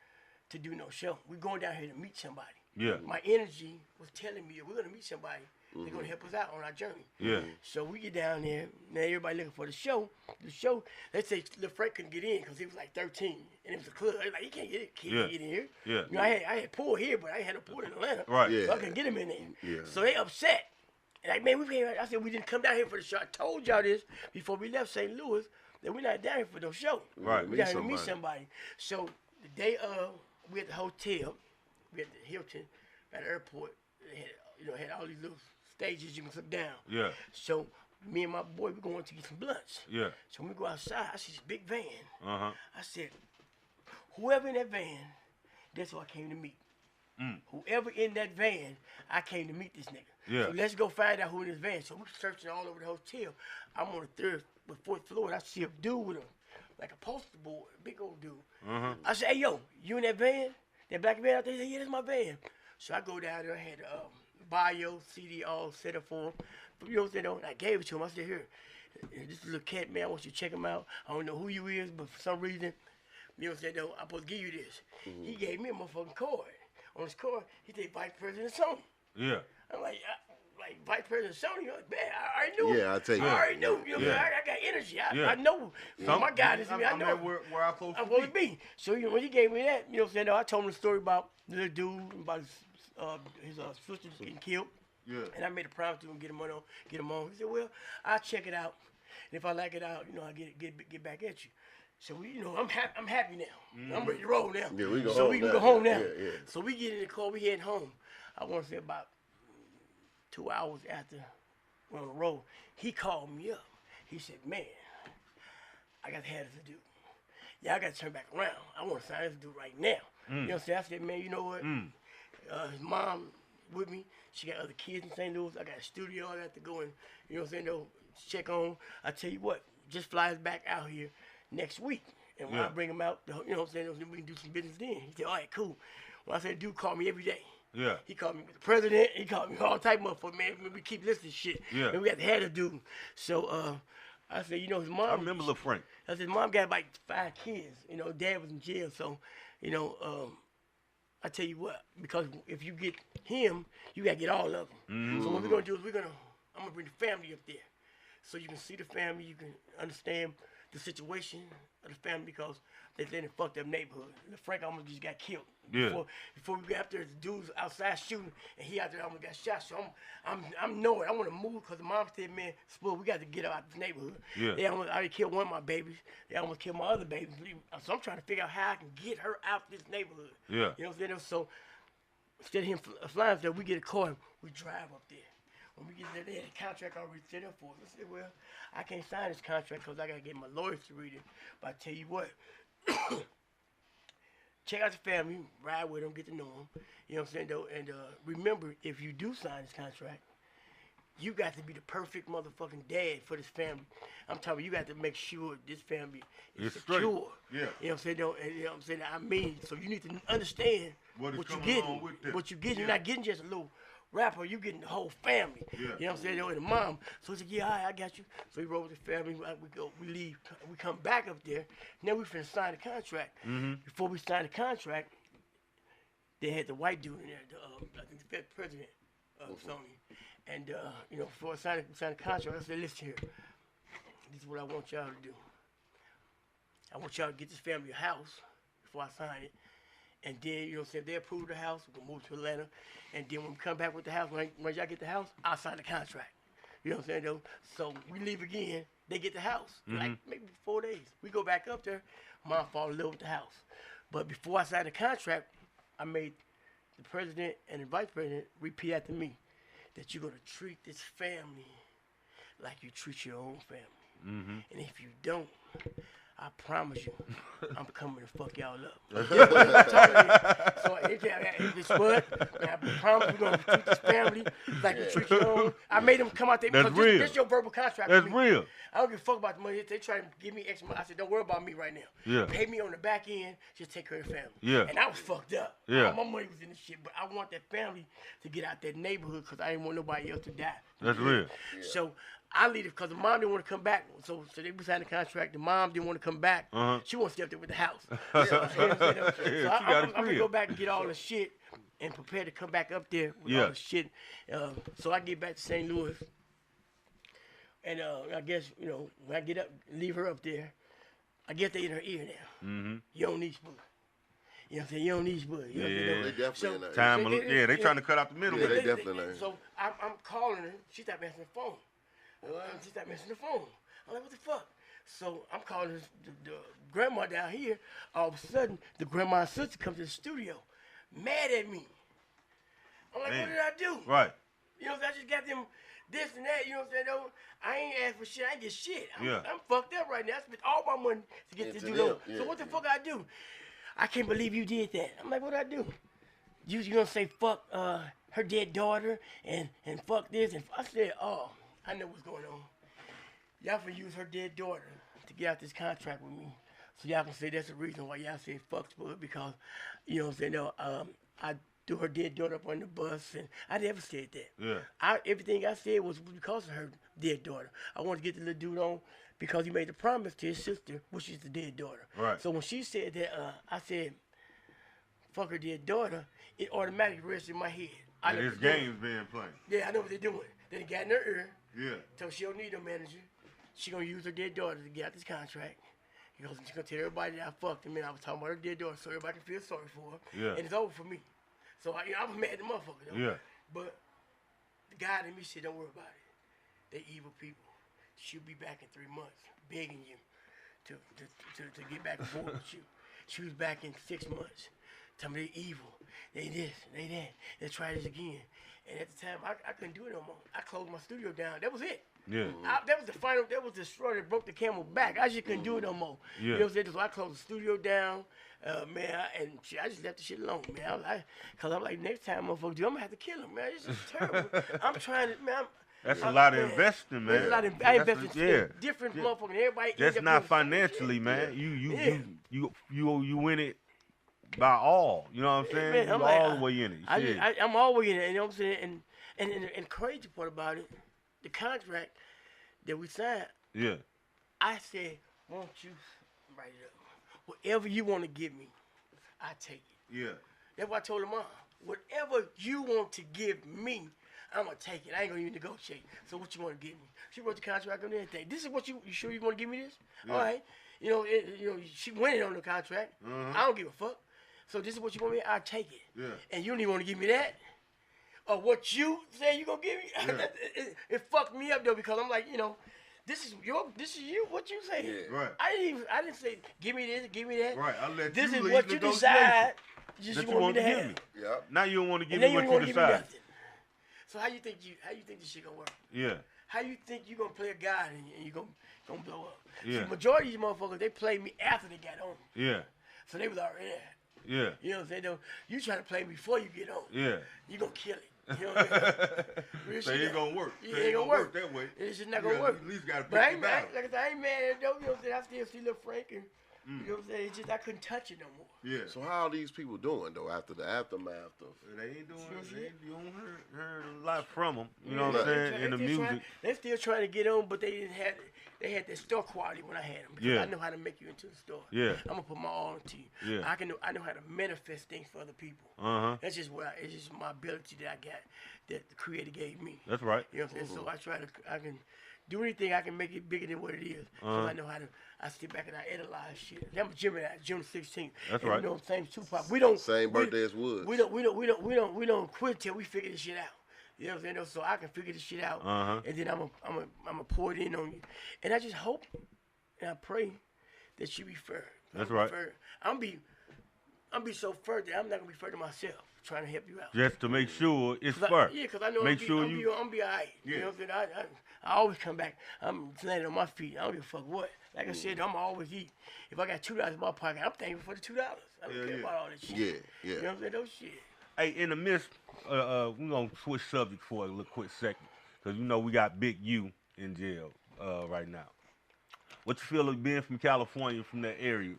to do no show. We're going down here to meet somebody. Yeah. My energy was telling me that we're gonna meet somebody. They're gonna help us out on our journey. Yeah. So we get down there. Now everybody looking for the show. The show, they say Lil Frank couldn't get in because he was like 13, and it was a club. They're like, he can't get in. Can't get in here. Yeah. You know, I had pool here, but I ain't had a pool in Atlanta. Right. Yeah. So I couldn't get him in there. Yeah. So they upset. And like, man, we came. I said we didn't come down here for the show. I told y'all this before we left St. Louis that we're not down here for no show. Right. We down here to meet somebody. So the day we at the hotel, we at the Hilton at the airport. They had, had all these little stages you can sit down. Yeah. So me and my boy, we going to get some blunts. Yeah. So when we go outside, I see this big van. Uh-huh. I said, whoever in that van, that's who I came to meet. Whoever in that van, I came to meet this nigga. Yeah. So let's go find out who in this van. So we're searching all over the hotel. I'm on the third or fourth floor, and I see a dude with like a poster board, a big old dude. I said, hey, yo, you in that van? That black van out there? He said, yeah, that's my van. So I go down there, I had bio, CD all set up for him. But you know what I'm saying? I gave it to him. I said, here, this little cat, man, I want you to check him out. I don't know who you is, but for some reason, you know what I'm saying, I'm supposed to give you this. He gave me a motherfucking card. On his card, he said, Vice President Sony. Yeah. I'm like Vice President Sony, man, I already knew. Yeah, I take it. I already knew. You know what I'm saying? I got energy. I know. My guy is me. I know. Where I'm supposed I'm supposed to be. So when he gave me that, you know what I'm saying? I told him the story about the little dude, about his sister getting killed. Yeah. And I made a promise to him, get him on. He said, well, I'll check it out. And if I like it out, I'll get back at you. So I'm happy now. I'm ready to roll now. Yeah, we go so home we can now. go home now. Yeah. So we get in the car, we head home. I want to say about 2 hours after we're on the road, he called me up. He said, man, I got this to do. Yeah, I got to turn back around. I want to sign this dude right now. You know what I'm saying? I said, man, you know what? His mom with me. She got other kids in St. Louis. I got a studio I got to go and, you know what I'm saying, check on. I tell you what, just flies back out here next week. And when I bring him out, you know what I'm saying, we can do some business then. He said, all right, cool. When I said, dude called me every day. Yeah. He called me the president. He called me all type of motherfucker, man. We keep listening to shit. Yeah. And we got the head of dude. So I said, his mom. I remember Lil Frank. I said, mom got like 5 kids. Dad was in jail. So, I tell you what, because if you get him, you got to get all of them. So what we're going to do is I'm going to bring the family up there. So you can see the family, you can understand the situation of the family because they're in a fucked up neighborhood. Frank almost just got killed. Yeah. Before we got up there, the dudes outside shooting, and he out there almost got shot. So I'm knowing I want to move because the mom said, man, Spud, we got to get out this neighborhood. Yeah. They almost already killed one of my babies. They almost killed my other babies. So I'm trying to figure out how I can get her out this neighborhood. Yeah. You know what I'm saying? So instead of him flying there, we get a car and we drive up there. When we get there, they had a contract already set up for us. I said, well, I can't sign this contract because I got to get my lawyers to read it. But I tell you what, check out the family, ride with them, get to know them. You know what I'm saying, though? And remember, if you do sign this contract, you got to be the perfect motherfucking dad for this family. I'm talking, you got to make sure this family is secure. Yeah. You know what I'm saying, though? And you know what I'm saying? I mean, so you need to understand what you're getting. What you're getting. You're not getting just a little rapper, you getting the whole family. Yeah. You know what I'm saying? And the mom. So he said, yeah, all right, I got you. So he rode with the family. We leave. We come back up there. Now we finna sign the contract. Before we sign the contract, they had the white dude in there, I think the president of Sony. And, before I signed the contract, I said, listen here. This is what I want y'all to do. I want y'all to get this family a house before I sign it. And then, you know what I'm saying, they approve the house, we'll move to Atlanta. And then when we come back with the house, when y'all get the house, I'll sign the contract. You know what I'm saying, though? So we leave again, they get the house. Like maybe 4 days. We go back up there, mom fall in love with the house. But before I signed the contract, I made the president and the vice president repeat after me that you're going to treat this family like you treat your own family. And if you don't, I promise you, I'm coming to fuck y'all up. So it's what? I promise we're gonna treat this family like you treat your own. I made them come out there That's because real. this your verbal contract. That's with me. real. I don't give a fuck about the money. They try to give me extra money. I said, don't worry about me right now. Yeah. Pay me on the back end, just take care of the family. Yeah. And I was fucked up. Yeah. All my money was in this shit, but I want that family to get out that neighborhood because I didn't want nobody else to die. That's real. So I leave it because the mom didn't want to come back. So they signed the contract. The mom didn't want to come back. She wants to stay up there with the house. So I'm going to go back and get all the shit and prepare to come back up there with all the shit. So I get back to St. Louis. And I guess, when I get up, leave her up there, I guess they in her ear now. You don't need Spud. You know what I'm saying? You don't need Spud. You know what I'm saying? They definitely learn. Time, they trying to cut out the middle. Yeah, they definitely learn. So I'm calling her. She stopped answering the phone. She stopped answering the phone. I'm like, what the fuck? So I'm calling the grandma down here. All of a sudden, the grandma's sister comes to the studio, mad at me. I'm like, what did I do? Right. You know what I'm saying? I just got them this and that. You know what I'm saying? Though, I ain't asked for shit. I ain't get shit. I'm fucked up right now. I spent all my money to get this dude on. So what the fuck I do? I can't believe you did that. I'm like, what did I do? You gonna say fuck her dead daughter and fuck this? And I said, oh, I know what's going on. Y'all for use her dead daughter to get out this contract with me. So y'all can say that's the reason why y'all say fuck Spud, because, you know what I'm saying, no, I threw her dead daughter up on the bus, and I never said that. Yeah. Everything I said was because of her dead daughter. I wanted to get the little dude on because he made the promise to his sister, which is the dead daughter. Right. So when she said that, I said, fuck her dead daughter, it automatically rested in my head. And this game's being played. Yeah, I know what they're doing. Then it got in her ear. Yeah. So she don't need no manager. She gonna use her dead daughter to get out this contract. Because she's gonna tell everybody that I fucked him, and I was talking about her dead daughter so everybody can feel sorry for her. Yeah. And it's over for me. So I was mad at the motherfucker, though. Yeah. But the guy in me said, don't worry about it. They evil people. She'll be back in 3 months, begging you to get back and forth with you. She was back in 6 months. Tell me they evil. They this, they that. Let's try this again. And at the time, I couldn't do it no more. I closed my studio down. That was it. Yeah. That was the final. That was the straw that broke the camel back. I just couldn't do it no more. Yeah. You know what I'm saying? So I closed the studio down, man. I just left the shit alone, man. Cause I'm like, next time, motherfucker, I'm gonna have to kill him, man. This is terrible. I'm trying to, man. That's a lot of investing, man. That's a lot of I invest in different motherfuckers. Everybody. That's not financially, man. You in it by all. You know what I'm saying? Man, you I'm all like, the way in it. I'm all the way in it. You know what I'm saying? And the crazy part about it, the contract that we signed. Yeah. I said, won't you write it up? Whatever you want to give me, I take it. Yeah. That's what I told her mom. Whatever you want to give me, I'm going to take it. I ain't going to even negotiate. So what you want to give me? She wrote the contract and everything. This is what you sure you want to give me this? Yeah. All right. You know, she went on the contract. I don't give a fuck. So this is what you want me? I'll take it. Yeah. And you don't even want to give me that? Or what you say you gonna give me? Yeah. it fucked me up though, because I'm like, you know, this is you. What you say? Yeah. Right. I didn't say give me this, give me that. Right. I let this you is lead what you decide. Just that you want me to have. me. Yep. Now you don't want to give And me then what you you don't want to give me decide. nothing. So how you think this shit gonna work? Yeah. How you think you gonna play a guy and you gonna blow up? Yeah. See, majority of these motherfuckers, they played me after they got on. Yeah. So they was already there. Yeah. You know what I'm saying? Though, you try to play me before you get on. Yeah. You gonna kill it. You know what I mean? So it ain't gonna work. It ain't gonna work that way. It's just not gonna work. At least gotta pick But I it ain't, out. like I said, I ain't mad at it though. You know what I'm saying? I still see Lil Frank and you know what I'm saying? It's just I couldn't touch it no more. Yeah. So how are these people doing though after the aftermath of? They ain't doing. Sure, You don't heard a lot from them. You know what I'm saying? In the music. They still trying to get on, but they didn't have. They had that store quality when I had them. Because Yeah. I know how to make you into the store. Yeah. I'm gonna put my all into you. Yeah. I know how to manifest things for other people. That's just it's just my ability that I got, that the Creator gave me. That's right. You know what I'm saying? So I can do anything. I can make it bigger than what it is. Because I know how to. I sit back and I analyze shit. I'm a Gemini, June 16th. That's and right. You know, same Tupac. We don't Same birthday as Woods. We don't quit till we figure this shit out. You know what I'm saying? So I can figure this shit out, and then I'm a pour it in on you, and I just hope and I pray that you be fair. That's right. Fair. I'm be so fair that I'm not gonna be fair to myself, trying to help you out. Just to make sure it's fair. Yeah, because I know Make I'm sure be all right. Yeah. You know what I'm saying? I always come back. I'm landing on my feet. I don't give a fuck what. Like I said, I'm always eat. If I got $2 in my pocket, I'm thankful for the $2. I don't care about all that shit. Yeah. You know what I'm saying? Those shit. Hey, in the midst, we're gonna switch subject for a little quick second, because you know we got Big U in jail right now. What you feel of being from California, from that area?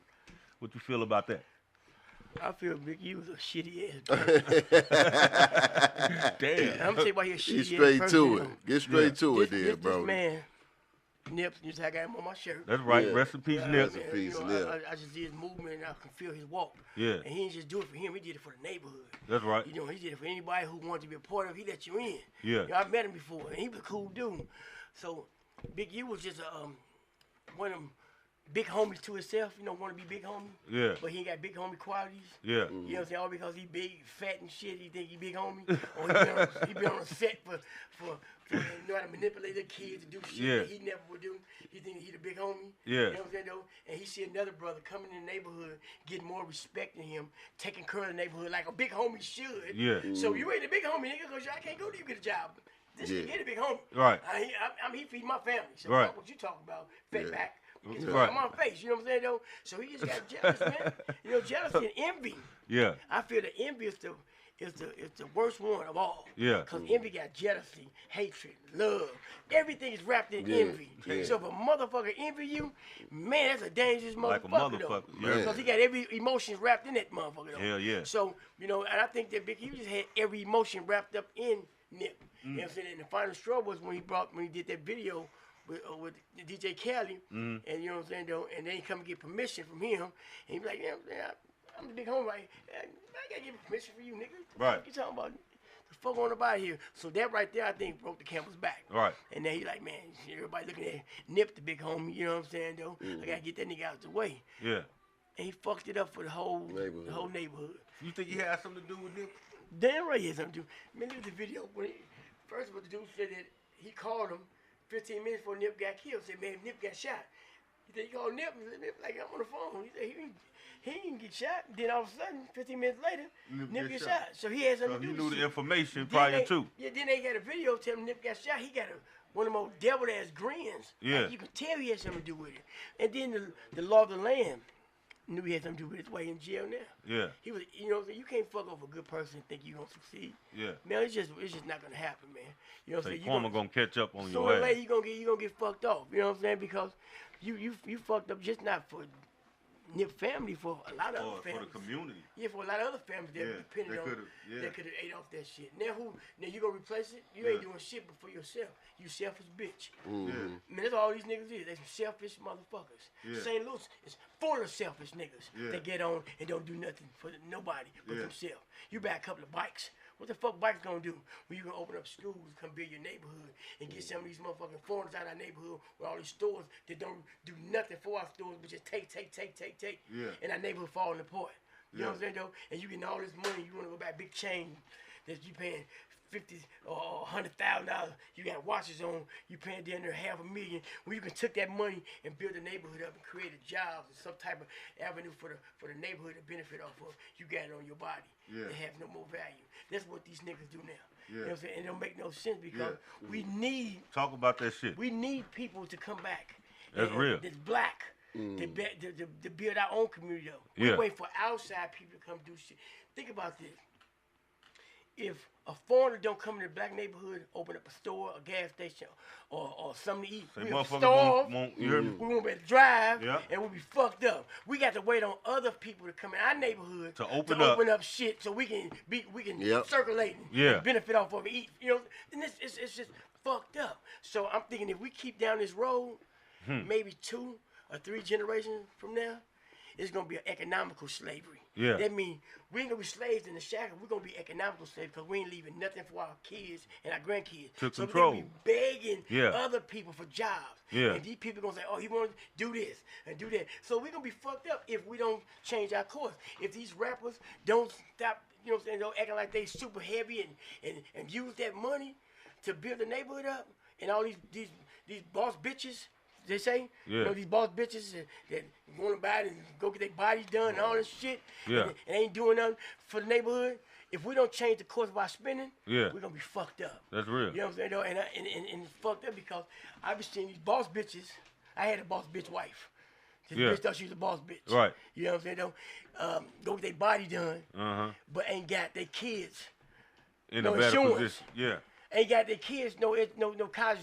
What you feel about that? I feel Big U was a shitty ass. Damn. I'm gonna tell you why he's a Get shitty straight ass to person, it. Get straight to it, This then, bro. man, Nips, just I got him on my shirt. That's right. Yeah. Rest in peace, Yeah, Nip. man, peace, you know, Nip. I just see his movement and I can feel his walk. Yeah. And he didn't just do it for him, he did it for the neighborhood. That's right. You know, he did it for anybody who wanted to be a part of it, he let you in. Yeah. You know, I met him before, and he was a cool dude. So, Big U was just one of them big homie to himself, want to be big homie. Yeah. But he ain't got big homie qualities. Yeah. You know what I'm saying? All because he big, fat and shit, he think he big homie. Or he been on a set for know how to manipulate the kids to do shit that he never would do. He think he the big homie. Yeah. You know what I'm saying though? And he see another brother coming in the neighborhood, getting more respect than him, taking care of the neighborhood like a big homie should. Yeah. So you ain't a big homie, nigga, because I can't go to you get a job. This nigga ain't a big homie. Right. He feed my family. So Right. fuck what you talking about, fat back. It's Right. on my face, you know what I'm saying though? So he just got jealous, man. Jealousy and envy. Yeah. I feel the envy is the worst one of all. Yeah. Cause envy got jealousy, hatred, love. Everything is wrapped in envy. Yeah. So if a motherfucker envy you, man, that's a dangerous motherfucker. Like a motherfucker, though. yeah. Because he got every emotion wrapped in that motherfucker though. Hell yeah. So, and I think that Big, he just had every emotion wrapped up in Nip. You know what I'm saying? And the final straw was when he did that video with DJ Khaled, and you know what I'm saying though, and then he come and get permission from him, and he be like, yeah, I'm a big homie, right? I gotta get permission for you, nigga. Right. What you talking about? The fuck on about here? So that right there, I think broke the camel's back. Right. And then he like, man, everybody looking at Nip, the big homie. You know what I'm saying though? I gotta get that nigga out the way. Yeah. And he fucked it up for the whole neighborhood. You think he had something to do with Nip? Damn right he had something to do. Man, look at the video. First of all, the dude said that he called him 15 minutes before Nip got killed. Said, man, Nip got shot. He said, you called Nip? He said, Nip, like, I'm on the phone. He said, he didn't get shot. Then all of a sudden, 15 minutes later, Nip get shot. So he had something to do with it. He knew the information prior to. Yeah, then they got a video telling Nip got shot. He got one of the most devil-ass grins. Yeah. Like, you can tell he had something to do with it. And then the law of the land knew he had something to do with his way in jail now. Yeah. He was, you can't fuck over a good person and think you're gonna succeed. Yeah. Man, it's just not gonna happen, man. You know what I'm saying? Karma gonna catch up on your Sooner or ass. later you gonna get fucked off. You know what I'm saying? Because you fucked up just not for Nip family, for a lot of other families. For the community. Yeah, for a lot of other families that depended on that could have ate off that shit. Now you gonna replace it? You ain't doing shit but for yourself. You selfish bitch. Yeah. Man, that's all these niggas is. They some selfish motherfuckers. Yeah. St. Louis is full of selfish niggas Yeah. that get on and don't do nothing for nobody but Yeah. themselves. You buy a couple of bikes. What the fuck bikes gonna do? When you gonna open up schools, come build your neighborhood, and get some of these motherfucking foreigners out of our neighborhood with all these stores that don't do nothing for our stores, but just take. Yeah. And our neighborhood falling apart. You know Yeah. what I'm saying though? And you getting all this money, you wanna go buy a big chain that you paying $50,000 or $100,000. You got watches on, you paying down there $500,000. When you can took that money and build the neighborhood up and created jobs and some type of avenue for the neighborhood to benefit off of, you got it on your body. Yeah. It has no more value. That's what these niggas do now. Yeah. You know what I'm saying? And it don't make no sense because we need Talk about that shit. people to come back. That's real. That's black. To build our own community though. We Yeah. wait for outside people to come do shit. Think about this. If a foreigner don't come in the black neighborhood, open up a store, a gas station, or something to eat, Say we motherfuckers starve, won't you hear me? we won't be able to drive, Yeah. and we'll be fucked up. We got to wait on other people to come in our neighborhood To open up. shit so we can Yep. circulate Yeah. and benefit off of it, eat. You know, and it's just fucked up. So I'm thinking if we keep down this road, maybe 2 or 3 generations from now, it's gonna be an economical slavery. Yeah. That means we ain't gonna be slaves in the shackle. We're gonna be economical slaves because we ain't leaving nothing for our kids and our grandkids. To so control. we're gonna be begging Yeah. other people for jobs. Yeah. And these people gonna say, oh, he wanna do this and do that. So we're gonna be fucked up if we don't change our course. If these rappers don't stop, you know what I'm saying, don't acting like they super heavy and use that money to build the neighborhood up, and all these boss bitches, they say, Yeah. you know, these boss bitches that want to buy it and go get their bodies done and all this shit, Yeah. and ain't doing nothing for the neighborhood. If we don't change the course of our spending, Yeah. we're gonna be fucked up. That's real. You know what I'm saying? Though? And it's fucked up because I been seeing these boss bitches. I had a boss bitch wife. This Yeah. bitch thought she was a boss bitch. Right. You know what I'm saying? Though? Go get their body done, Uh-huh. but ain't got their kids. In No a better insurance. position. Yeah. Ain't got their kids no college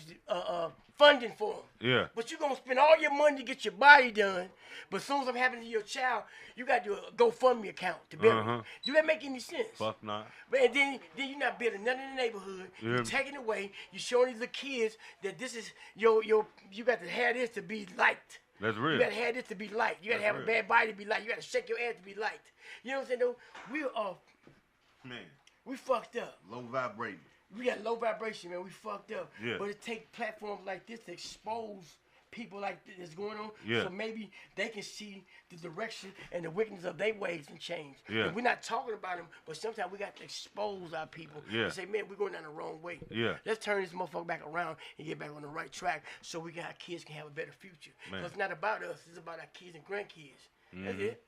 funding for them. Yeah. But you gonna spend all your money to get your body done. But as soon as something happens to your child, you got to do a GoFundMe account to bury Uh-huh. it. Do that make any sense? Fuck not. But and then you're not building nothing in the neighborhood. Yeah. You're taking away. You're showing these little kids that this is you got to have this to be liked. That's You real. gotta have this to be liked. You gotta That's have real. a bad body to be liked. You gotta shake your ass to be liked. You know what I'm saying? Though? Man, We fucked up. low vibrating. We got low vibration, man. We fucked up. Yeah. But it takes platforms like this to expose people like this going on. Yeah. So maybe they can see the direction and the wickedness of their ways and change. Yeah. And we're not talking about them, but sometimes we got to expose our people Yeah. and say, man, we're going down the wrong way. Yeah. Let's turn this motherfucker back around and get back on the right track so our kids can have a better future. Man. So it's not about us, it's about our kids and grandkids. That's it.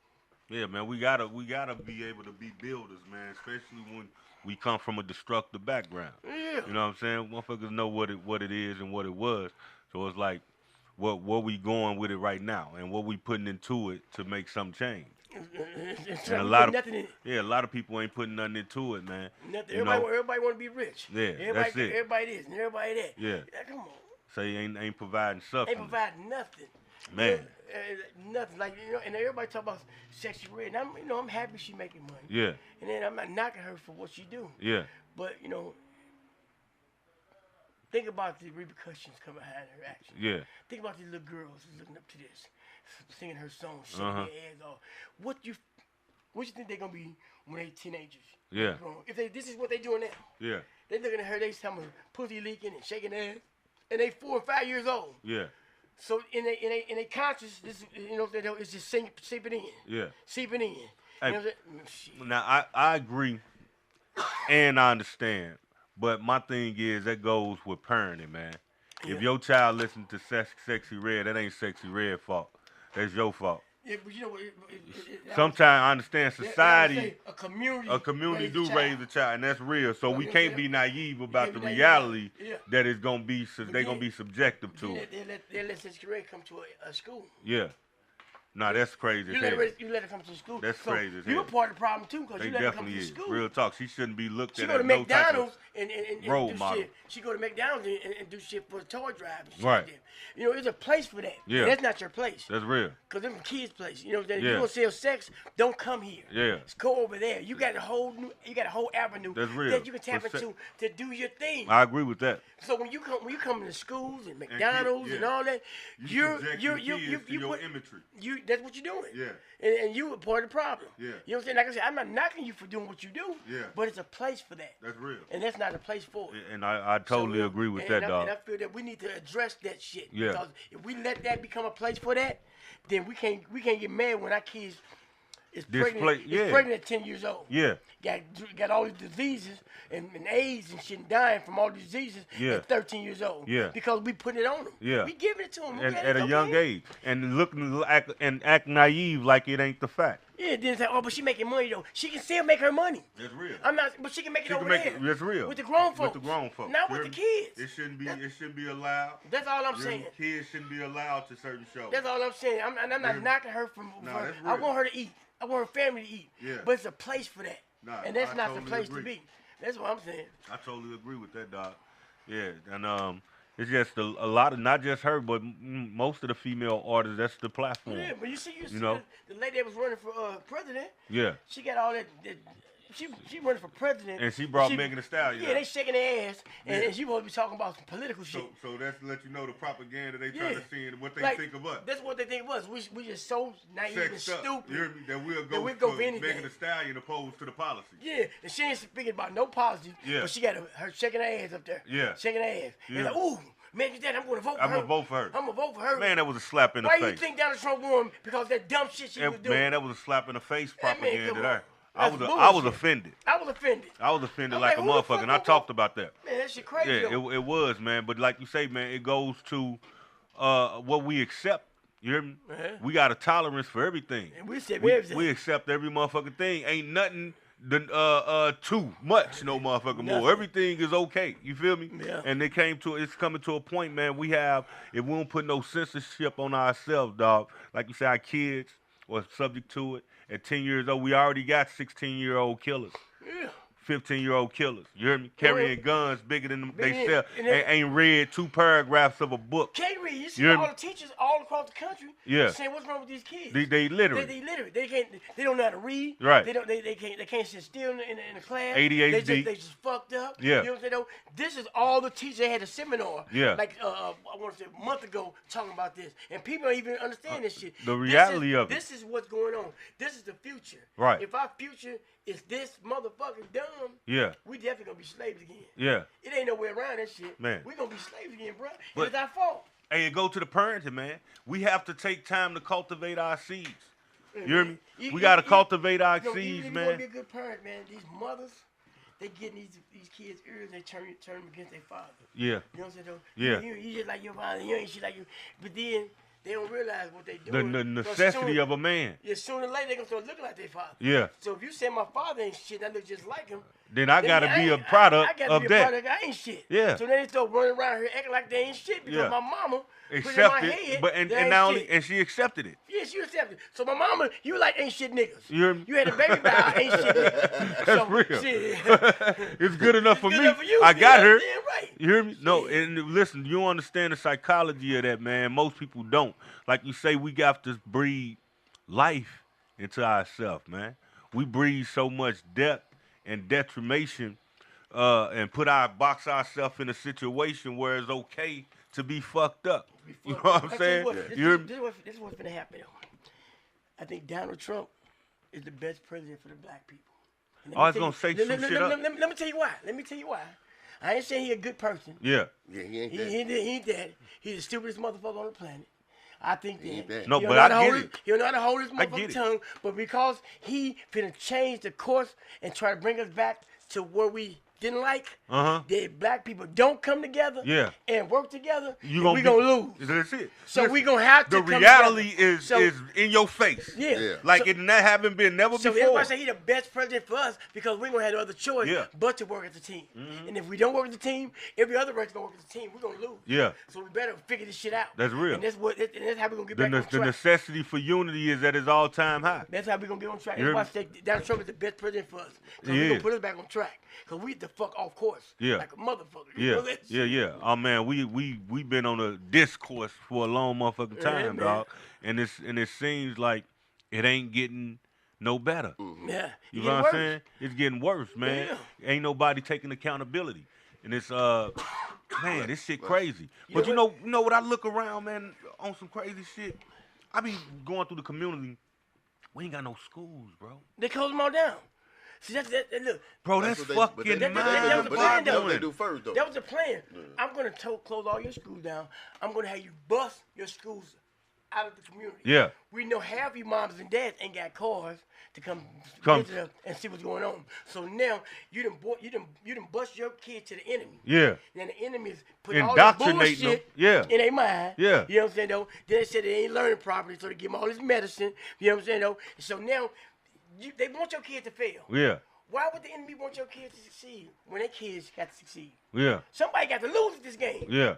Yeah, man, we gotta be able to be builders, man, especially when we come from a destructive background. Yeah. You know what I'm saying? Motherfuckers know what it is and what it was. So it's like, what we going with it right now, and what we putting into it to make something change. And a lot of people ain't putting nothing into it, man. Nothing. Everybody want to be rich. Yeah, that's it. Everybody this and everybody that. Yeah. Come on. So you ain't providing substance. Ain't providing nothing. Man. Nothing. Like, and everybody talk about Sexy Red. And I'm happy she making money. Yeah. And then I'm not knocking her for what she do. Yeah. But think about the repercussions coming behind her action. Yeah. Think about these little girls who's looking up to this, singing her song, shaking their ass off. What you think they're gonna be when they teenagers? Yeah. If this is what they doing now. Yeah. They looking at her, they talking about pussy leaking and shaking their ass, and they 4 or 5 years old. Yeah. So in a conscious, this it's just seeping in. Yeah. Seeping in. Hey, You know what I'm saying? now I agree, and I understand, but my thing is that goes with parenting, man. If your child listens to Sexy Red, that ain't Sexy Red fault. That's your fault. Yeah, but you know what? Sometimes I understand society, a community do raise a child, and that's real. So we can't be naive about the be naive reality about it. Yeah. that it's gonna be. They're gonna be subjective to it. They let Sexy Red come to a school. Yeah. Nah, that's crazy. You let her come to school. That's so crazy as you're hell. a part of the problem too, because They you let her come definitely to is. school. Real talk. She shouldn't be looked She at go to as no type McDonald's of and role do model. shit. She go to McDonald's and do shit for the toy drive. And shit Right. like that. There's a place for that. Yeah. And that's not your place. That's real. Because them kids' place. If Yeah. you gonna sell sex, don't come here. Yeah. Just go over there. You got a whole avenue That's real. that you can tap For into to do your thing. I agree with that. So when you come into schools and McDonald's and all that, You subject your kids to your put- imagery. that's what you're doing. Yeah. And you are part of the problem. Yeah. You know what I'm saying? Like I said, I'm not knocking you for doing what you do. Yeah. But it's a place for that. That's real. And that's not a place for it. And I totally agree with that, dog. And I feel that we need to address that shit. Yeah. Because if we let that become a place for that, then we can't get mad when our kids is pregnant at 10 years old. Yeah. Got all these diseases and AIDS and shit and dying from all these diseases at 13 years old. Yeah. Because we putting it on them. Yeah. We giving it to them. At a young age. And act naive like it ain't the fact. Yeah, then say, but she making money though. She can still make her money. That's real. But she can make it over there. That's real. With the grown folks. With the grown folks. Not with the kids. It shouldn't be allowed. That's all I'm saying. Kids shouldn't be allowed to certain shows. That's all I'm saying. I'm not knocking her from. That's I real. want her to eat. I want her family to eat. Yeah. But it's a place for that. And that's not totally the place agree. to be. That's what I'm saying. I totally agree with that, dog. Yeah, and it's just a lot of, not just her, but most of the female artists. That's the platform. Yeah, but you see know? the lady that was running for president. Yeah. She got all that. She running for president. And she brought Megan Thee Stallion. Yeah, they shaking their ass, and she supposed to be talking about some political shit. So that's to let you know the propaganda they trying to see and what they think of us. That's what they think of us. We just so naive and stupid. You hear me? That we'll go for for anything. Megan Thee Stallion opposed to the policy. Yeah, and she ain't speaking about no policy. Yeah. But she got her shaking her ass up there. Yeah. Shaking her ass. Yeah. And like, ooh, Megan Thee, I'm going to vote for her. I'm gonna vote for her. I'm going to vote for her. Man, that was a slap in the Why face. you think Donald Trump won? Because that dumb shit she was doing. Man, that was a slap in the face That man, propaganda come there. on. I was offended. I was offended. I was offended I'm like a like, who the motherfucker, fuck and I gonna talked about that. Man, that shit crazy. Yeah, though. it was, man. But like you say, man, it goes to what we accept. You hear me? Uh-huh. We got a tolerance for everything. And we accept everything. We accept every motherfucking thing. Ain't nothing too much, no motherfucking Nothing. more. Everything is okay. You feel me? Yeah. And it's coming to a point, man. If we don't put no censorship on ourselves, dog. Like you say, our kids are subject to it. At 10 years old, we already got 16-year-old killers. Yeah. 15-year-old killers. You hear me? Carrying guns bigger than they sell. and Ain't read 2 paragraphs of a book. Can't read. You see You hear all me? the teachers all across the country saying, "What's wrong with these kids?" They literate. They literate. They can't. They don't know how to read. Right. They can't sit still in the class. ADHD. They just fucked up. Yeah. You know what I'm saying? Though? This is all the teachers. They had a seminar. Yeah. Like I want to say a month ago talking about this, and people don't even understand this shit. The reality of it. This is what's going on. This is the future. Right. If our future is this motherfucking dumb, Yeah. we definitely gonna be slaves again. Yeah. It ain't no way around that shit. Man. We gonna be slaves again, bro. But- It's our fault. Hey, go to the parenting, man. We have to take time to cultivate our seeds. You hear me? We got to cultivate our seeds, even if you want man. to be a good parent, man, these mothers, they getting these kids' ears, they turn them against their father. Yeah. You know what I'm saying, though? Yeah. You just like your father, you ain't shit like you. But then they don't realize what they doing. The necessity of a man. Yeah, sooner or later they gonna start looking like their father. Yeah. So if you say my father ain't shit, I look just like him. Then I gotta be a product I gotta of be a that. product. I ain't shit. Yeah. So then they start running around here acting like they ain't shit because Yeah. my mama put in my Accepted, head. but they and ain't not shit. only and she accepted it. Yeah, she accepted. So my mama, you like ain't shit niggas. You hear me? You had a baby by ain't shit niggas. That's so, real. Shit. It's good enough for Good me. enough for you. I got her. Yeah, right. You hear me? No, and listen, you don't understand the psychology of that, man. Most people don't. Like you say, we got to breathe life into ourselves, man. We breathe so much depth and detriment, and box ourselves in a situation where it's okay to be fucked up. You know what I'm saying? This is what's gonna happen. I think Donald Trump is the best president for the black people. I was gonna say some shit up. Let me tell you why. I ain't saying he a good person. Yeah. Yeah, he ain't He that. ain't that. He's the stupidest motherfucker on the planet. I think He ain't that. that. No, He but don't know how I to get hold it. He don't know how to hold his I get motherfucking it. tongue. But because he finna change the course and try to bring us back to where we didn't like, that black people don't come together Yeah. and work together, We gonna lose. That's it. So Listen, we gonna have to the come reality together. is in your face. Yeah. Yeah. Like So- it not haven't been never So that's before. why I say he the best president for us because we ain't gonna have no other choice Yeah. but to work as a team. And if we don't work as a team, every other race gonna work as a team. We're gonna lose. Yeah. So we better figure this shit out. That's real. And that's how we gonna get The, back on the track. necessity for unity is at its all-time high. That's how we gonna get on track. You That's why hear I say Donald Trump is the best president for us. Cause He we gonna is. put us back on track. Cause we the fuck off course. Yeah. Like a motherfucker. You know that shit? Yeah. Oh man, we been on a discourse for a long motherfucking Yeah, time, man. dog. And it seems like it ain't getting no better. Yeah. You It know get what I'm worse. saying? It's getting worse, man. Ain't nobody taking accountability. And it's man, this shit crazy. But you know what I look around, man, on some crazy shit. I be going through the community. We ain't got no schools, bro. They close them all down. See, look. Bro, that's what they- fucking but they- that- mind that was the plan, That's though. what they do first, though. That was the plan. I'm gonna close all your schools down. I'm gonna have you bust your schools out of the community. Yeah. We know half your moms and dads ain't got cars to come visit us and see what's going on. So now you done bust your kid to the enemy. Yeah. Then the enemy's putting all this Indoctrinating them. bullshit Yeah. in their mind. Yeah. You know what I'm saying though? Then they said they ain't learning properly, so they give them all this medicine. You know what I'm saying though? So now they want your kid to fail. Yeah. Why would the enemy want your kids to succeed when their kids got to succeed? Yeah. Somebody got to lose at this game. Yeah.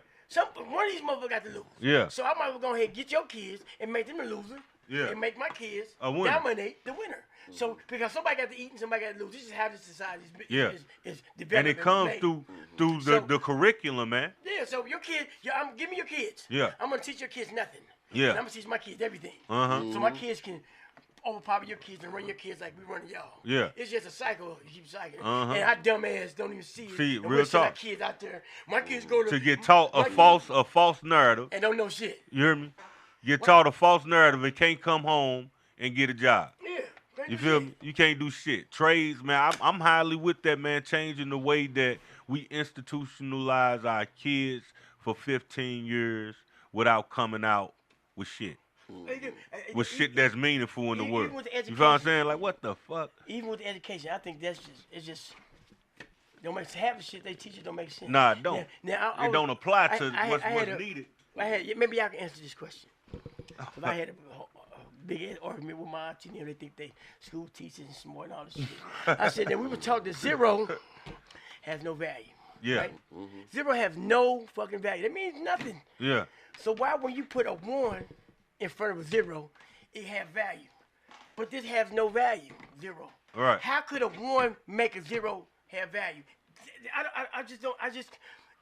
One of these motherfuckers got to lose. Yeah. So I might as well go ahead and get your kids and make them the loser. Yeah. And make my kids A winner. dominate the winner. So because somebody got to eat and somebody got to lose. This is how this society is developing. And it comes made. through the curriculum, man. Yeah, so your kid, give me your kids. Yeah. I'm gonna teach your kids nothing. Yeah. And I'm gonna teach my kids everything. Uh-huh. So my kids can overpower your kids and run your kids like we running y'all. Yeah. It's just a cycle. You keep cycling. Uh-huh. And our dumb ass don't even see it. See it, And real we send our talk. kids out there. My kids go To get taught a false narrative. and don't know shit. You hear me? Get taught a false narrative and can't come home and get a job. Yeah. You feel me? You can't do shit. Trades, man, I'm highly with that, man, changing the way that we institutionalize our kids for 15 years without coming out with shit. With shit that's meaningful in the even world. with the You feel what I'm education. saying? Like, what the fuck? Even with the education, I think it's just don't make half the shit they teach you don't make sense. Nah, it don't. Now, It don't apply to I what's had needed. maybe I can answer this question. 'Cause I had a big argument with my auntie. They think they school teachers and smart and all this shit. I said that we were taught that zero has no value. Yeah. Right? Zero has no fucking value. That means nothing. Yeah. So why when you put a 1 in front of a 0, it have value? But this has no value. 0. Right. How could a 1 make a 0 have value?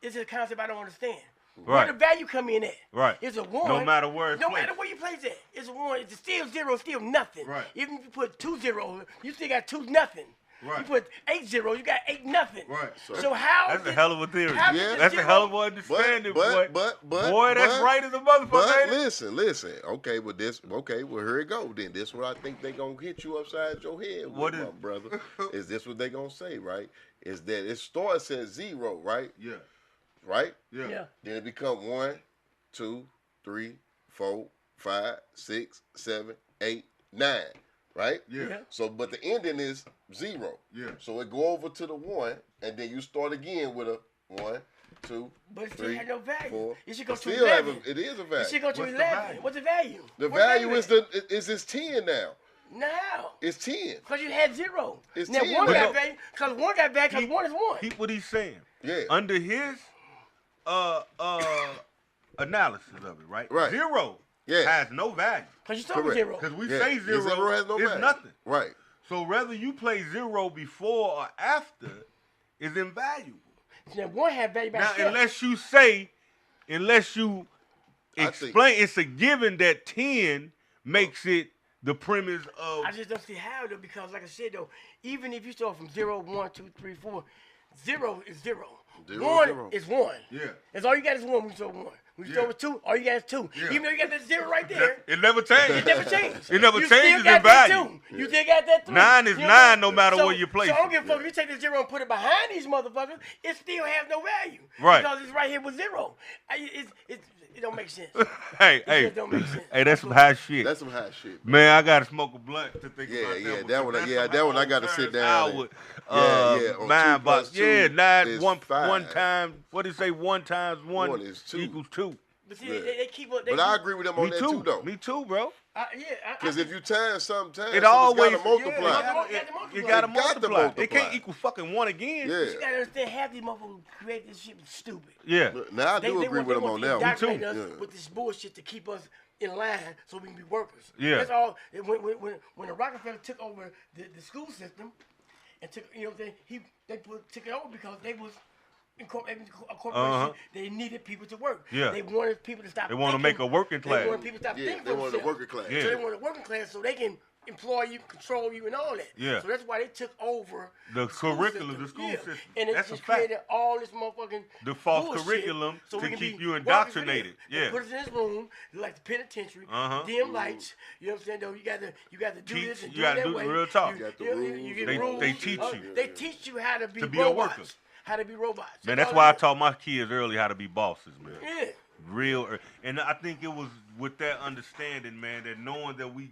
It's a concept I don't understand. Right. Where the value come in at? Right. It's a 1. No matter where it's No placed. matter where you place it. It's a 1. It's still 0, still nothing. Right. Even if you put 2 zeros, you still got 2 nothing. Right. You put 8 zeros, you got 8 nothing. Right. So how? That's a hell of a theory. how did Yeah. the That's a zero- hell of an understanding, boy. Boy, that's right as a motherfucker, But ain't it? listen. Okay, well here it go. Then this what I think they gonna hit you upside your head with, What is- my brother. Is this what they gonna say, right? Is that it starts at 0, right? Yeah. Right? Yeah. Then it become 1, 2, 3, 4, 5, 6, 7, 8, 9. Right? Yeah. So, but the ending is 0. Yeah. So it go over to the 1, and then you start again with a 1, 2, But it still 3, had no value. 4. It should go It to still 11. it is a It value. should go to What's the 11. value? What's the value? The What's value at? is it's 10 now. Now. It's 10. Because you had 0. It's now 10 1 now. got value. Because 1 got value because 1 is 1. Keep what he's saying. Yeah. Under his analysis of it, right? Right. 0 Yeah. has no value. Because you start with Correct. 0. Because we Yeah. say Yeah, 0, has no it's value. nothing. Right. So whether you play 0 before or after is invaluable. Now 1 had value by Now, itself. unless you I explain, it's a given that 10 makes it the premise of. I just don't see how though, because like I said though, even if you start from 0, 1, 2, 3, 4, 0 is 0. 1 0. is 1. Yeah. That's all you got is 1 when you start with 1. When you start Yeah. with 2, all you got is 2. Yeah. Even though you got that 0 right there, It never changes. it never changed. It never you changes still got in that value. 2. You still got that 3. 9 is You know 9 what I'm no saying? matter So- where you place So I don't it. give a fuck if you take the 0 and put it behind these motherfuckers, it still has no value. Right. Because it's right here with 0. It don't make sense. Hey, just don't make sense. hey, that's some high shit. That's some hot shit. Man, I gotta smoke a blunt to think Yeah, about yeah, that one. that one, That's yeah, some that one I old gotta sit Terrence down Howard, on mind 2 box. plus 2 Yeah, 9 is one 5. one time. What do you say? 1 times 1 1 is 2. equals 2. But see, Yeah. they keep up. But I agree with them on Me that too. too, though. Me too, bro. Because if you time sometimes, It it's always gotta multiply. You gotta It got to multiply. It multiply. can't equal fucking 1 again. Yeah. You gotta understand, half these motherfuckers who create this shit is stupid. Yeah. Now I do agree with them on that one. Indoctrinate us Yeah. with this bullshit to keep us in line so we can be workers. Yeah. That's all. When the Rockefeller took over the school system and took, you know, they took it over because they was a corporation. Uh-huh. They needed people to work. Yeah. They wanted people to stop. They want to make a working class. They wanted people to stop Yeah, thinking they for wanted a themselves. working class. Yeah. So they wanted a working class so they can employ you, control you, and all that. Yeah. So that's why they took over The school curriculum, the school Yeah. system. And it That's just a fact. created all this motherfucking The false bullshit curriculum so to we can keep be you workers for them. indoctrinated. They Yeah. put us in this room, like the penitentiary, Uh-huh. dim lights. You know what I'm saying? Though you got to do Teach- this and you do gotta it that do way. real talk. You got the you rules get and rules. They teach you. They teach you how to be To be a robots. worker. How to be robots. Man, that's all why I it is. taught my kids early how to be bosses, man. Yeah. Real, and I think it was with that understanding, man, that knowing that we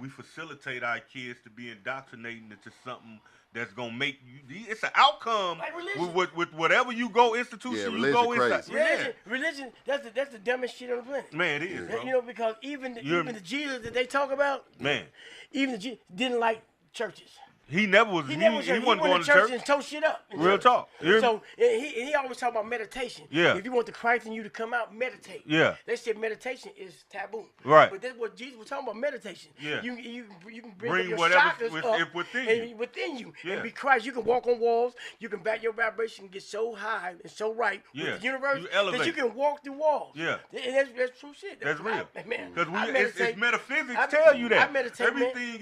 facilitate our kids to be indoctrinating into something that's gonna make you. It's an outcome Like religion. with whatever you go institution. Yeah, you go religion inside. crazy. Religion. That's the dumbest shit on the planet. Man, it is, bro. You know, because even the Jesus that they talk about, Man, even the Jesus didn't like churches. he never was. He He wasn't went going to to church church. and tore shit up. in Real church. talk. You hear me? So and he always talk about meditation. Yeah. If you want the Christ in you to come out, meditate. Yeah. They said meditation is taboo. Right. But that's what Jesus was talking about, meditation. Yeah. You can bring Bring up your whatever chakras up within and you. within you Yeah. and be Christ. You can walk on walls. You can back your vibration get so high and so right Yeah. with the universe You that elevate. you can walk through walls. Yeah. And that's true shit. That's real. Man, Because I it's meditate. metaphysics I- tell you that I meditate, man. everything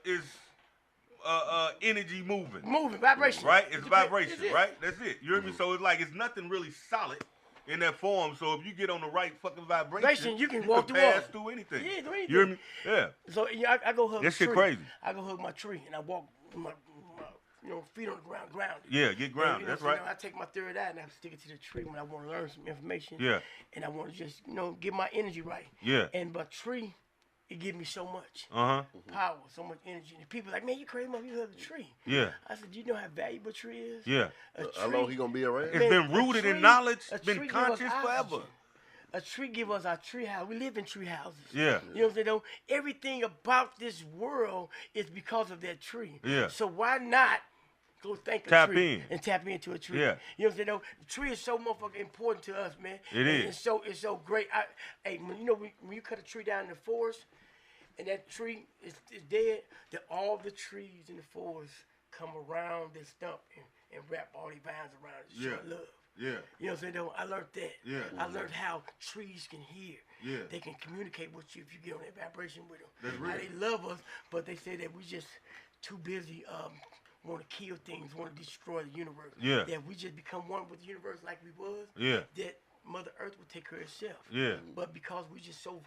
is energy moving. Moving, vibration. Right? It's vibration, That's it. right? That's it. You hear me? So it's like it's nothing really solid in that form. So if you get on the right fucking vibration, You can walk through pass walls. through anything. Yeah, through anything. You hear me? Yeah. So I go hug That a shit tree. crazy. I go hug my tree and I walk with my feet on the ground, grounded. Yeah, get And, grounded. you know, That's so, right. you know, I take my third eye and I stick it to the tree when I want to learn some information. Yeah. And I want to just get my energy right. Yeah. And my tree, it gives me so much Uh-huh. power, so much energy. And people like, man, you crazy, man, you hug a tree. Yeah. I said, do you know how valuable a tree is? Yeah. How long he gonna be around? It's been rooted in knowledge, a been tree give conscious us forever. oxygen. A tree give us our tree house. We live in tree houses. Yeah. You know what I'm saying? Though? Everything about this world is because of that tree. Yeah. So why not go thank a Tap tree in. and tap into a tree? Yeah. You know what I'm saying? Though? The tree is so motherfucking important to us, man. It And is. It's so great. When you cut a tree down in the forest and that tree is dead, then all the trees in the forest come around that stump and wrap all these vines around it to show Yeah. love. Yeah. You know what I'm saying? Though? I learned that. Yeah. I learned how trees can hear. Yeah. They can communicate with you if you get on that vibration with them. That's How real. they love us, but they say that we just too busy want to kill things, want to destroy the universe. Yeah. That if we just become one with the universe like we was, Yeah. that Mother Earth will take care of itself. Yeah. But because we just so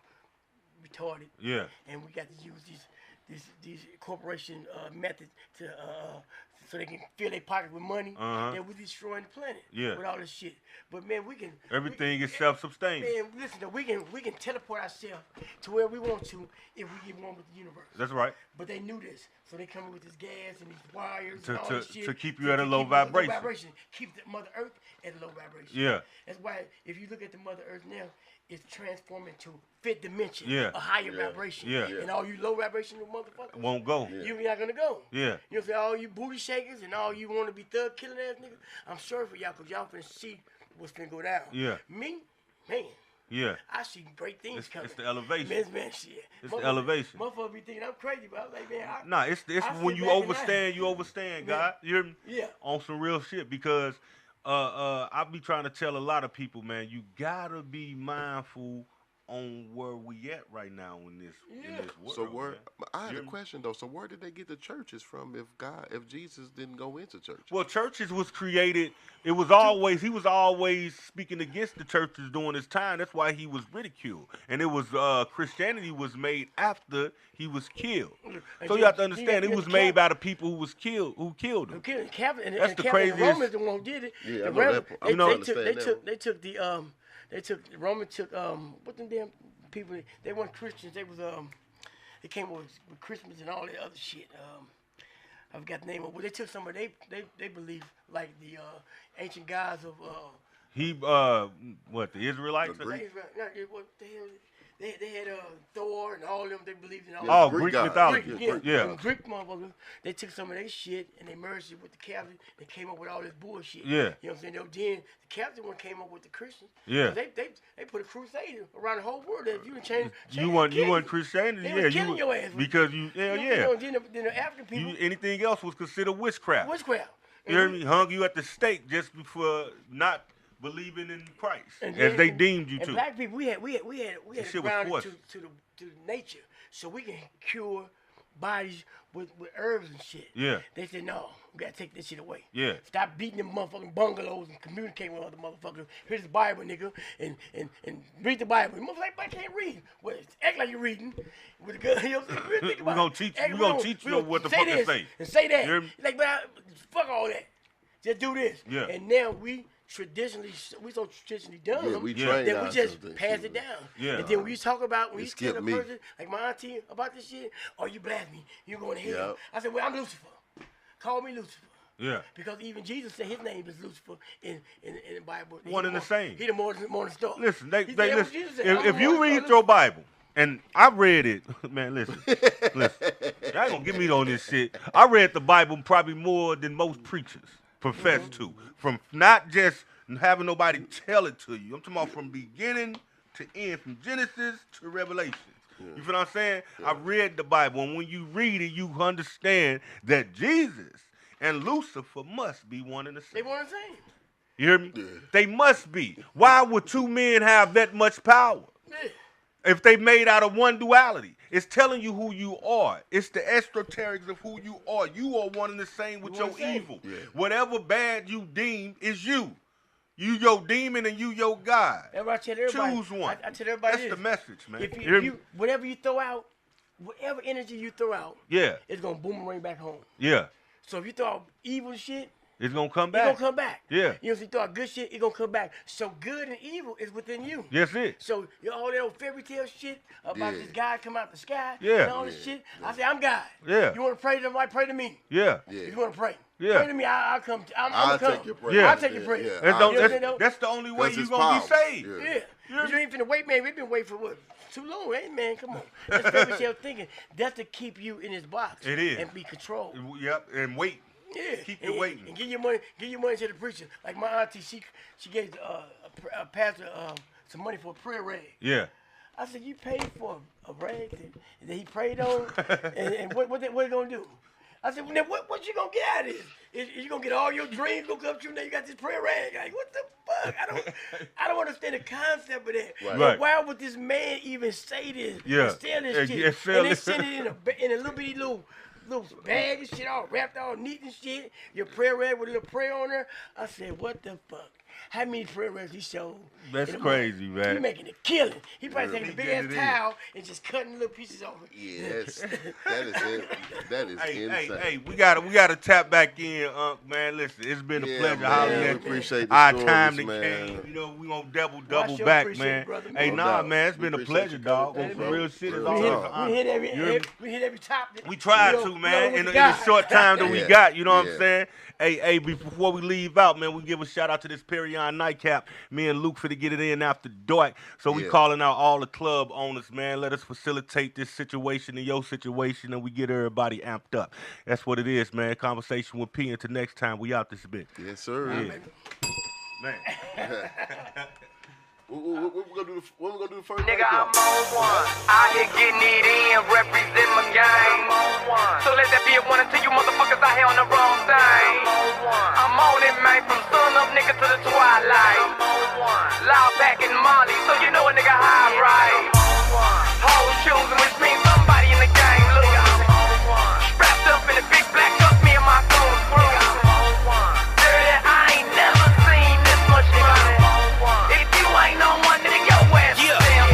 retarded Yeah. and we got to use these corporation methods to so they can fill their pocket with money. That we're destroying the planet with all this shit. But man, we can. Everything is self-sustaining. Man, listen, we can teleport ourselves to where we want to if we get one with the universe. That's right. But they knew this, so they come with this gas and these wires and all this shit to keep you at a low vibration. Keep the Mother Earth at a low vibration. Yeah. That's why if you look at the Mother Earth now, it's transforming to fifth dimension, a higher vibration. Yeah. And all you low vibrational motherfuckers Won't go. You're not gonna go. Yeah. You know what I'm saying? All you booty shakers and all you want to be thug killing ass niggas, I'm sorry for y'all because y'all finna see what's finna go down. Yeah. Me, man. Yeah. I see great things coming. It's the elevation. Man, shit. It's the elevation. Motherfuckers be thinking I'm crazy, but I'm like, man, Nah, it's when you overstand, God. You hear me? Yeah. On some real shit because I be trying to tell a lot of people, man, you gotta be mindful on where we at right now in this world. So where? Man. I had a question though. So where did they get the churches from? If Jesus didn't go into church? Well, churches was created. He was always speaking against the churches during his time. That's why he was ridiculed. And it was Christianity was made after he was killed. So you have to understand, it was made by the people who killed him. That's the craziest. The Romans the one who did it. Yeah, The Romans took what them damn people? They weren't Christians. They was they came with Christmas and all that other shit. I forgot the name of it. Well, they took some of they believe like the ancient gods of what, the Israelites? What the hell? They had Thor and all of them. They believed in all. Greek mythology. Greek motherfuckers. They took some of their shit and they merged it with the Catholic. They came up with all this bullshit. Yeah. You know what I'm saying? Then the Catholic one came up with the Christians. Yeah. They put a crusade around the whole world. That if you change you want Christianity? They was killing your ass because you Then the African people. Anything else was considered witchcraft. Witchcraft. You hear me? Hung you at the stake just for not believing in Christ, and as they deemed you and to. Black people, we had grounded to nature, so we can cure bodies with herbs and shit. Yeah. They said no, we gotta take this shit away. Yeah. Stop beating them motherfucking bungalows and communicating with other motherfuckers. Here's the Bible, nigga, and read the Bible. Motherfucker, I can't read. Well, act like you're reading with a gun. You know what I'm saying? We're gonna teach you what the fuck to say. And say that. You hear me? Like, but fuck all that. Just do this. Yeah. And now we so traditionally done. Yeah, we train then we just ourselves pass that it down. Yeah. And then when you talk about when you tell a me. person like my auntie about this shit, oh you blasphemy, you going to hell. Yep. I said, well I'm Lucifer. Call me Lucifer. Yeah. Because even Jesus said his name is Lucifer in the Bible. One and the same. He the morning star. Listen, listen. Said, If you read your Bible, and I read it, man, listen. Y'all ain't gonna get me on this shit. I read the Bible probably more than most preachers profess to. From not just having nobody tell it to you. I'm talking about from beginning to end, from Genesis to Revelation. You feel what I'm saying? I read the Bible, and when you read it, you understand that Jesus and Lucifer must be one and the same. They one and the same. You hear me? Yeah. They must be. Why would two men have that much power? Yeah. If they made out of one duality, it's telling you who you are. It's the esoterics of who you are. You are one and the same with your evil. Yeah. Whatever bad you deem is you. You your demon and you your God. That's what I tell everybody. Choose one. I tell everybody that's this. The message, man. If you whatever you throw out, whatever energy you throw out, it's gonna boomerang back home. Yeah. So if you throw out evil shit, it's gonna come back. It's gonna come back. Yeah. You know, if you throw out good shit, it's gonna come back. So good and evil is within you. That's it. So all that old fairy tale shit about this God come out the sky and all this shit, I say I'm God. Yeah. You wanna pray to them, like pray to me. Yeah. If you wanna pray. Yeah. Pray to me, I'll come. I'll take your prayer. I'll take your prayer. Yeah. That's the only way you're going to be saved. Yeah. You ain't finna wait, man. We've been waiting for what? Too long, ain't man? Come on. That's fairy tale thinking. That's to keep you in this box. It is. And be controlled. Yep, and wait. Yeah. Keep you waiting. And give your money to the preacher. Like my auntie, she gave a pastor some money for a prayer rag. Yeah. I said, you paid for a rag that he prayed on? and what they gonna do? I said, well, now what you gonna get out of this? Is you gonna get all your dreams gonna come true? Now you got this prayer rag. Like, what the fuck? I don't understand the concept of that. Right. Why would this man even say this? Yeah. And sell this shit? And they send it in a little bitty little bag and shit, all wrapped all neat and shit. Your prayer rag with a little prayer on there. I said, what the fuck? how many prayer records he showed. That's in a crazy, month. man. He making a killing. He probably taking a He big getting ass it in. towel and just cutting little pieces off it. Yes, that is it. That is insane. Hey, we gotta tap back in, man. Listen, it's been a pleasure man, hollering we at you. appreciate the Our stories, time that man. came. You know, we gonna double Well, I sure back, appreciate man. it, brother, Hey, No nah, doubt. man, it's We been a appreciate pleasure, you dog. coming For through, real bro. shit, it's Real always an talk. honor. We hit every You hear me? topic. We tried You know, to, man, with in the the guy. short time that we Yeah. got. You know what Yeah. I'm saying? Hey, before we leave out, man, we give a shout out to this Perion Nightcap. Me and Luke finna get it in after dark. So we Yeah. calling out all the club owners, man. Let us facilitate this situation and your situation, and we get everybody amped up. That's what it is, man. Conversation with P. Until next time, we out this bit. Yes, sir. Yeah. Man. What we gonna do? What we gonna do the first? Nigga, breakup? I'm on one. Out here getting it in, represent my game. I'm on one. So let that be a one until you motherfuckers out here on the wrong thing. I'm on one. I'm on it, man, from sun up nigga to the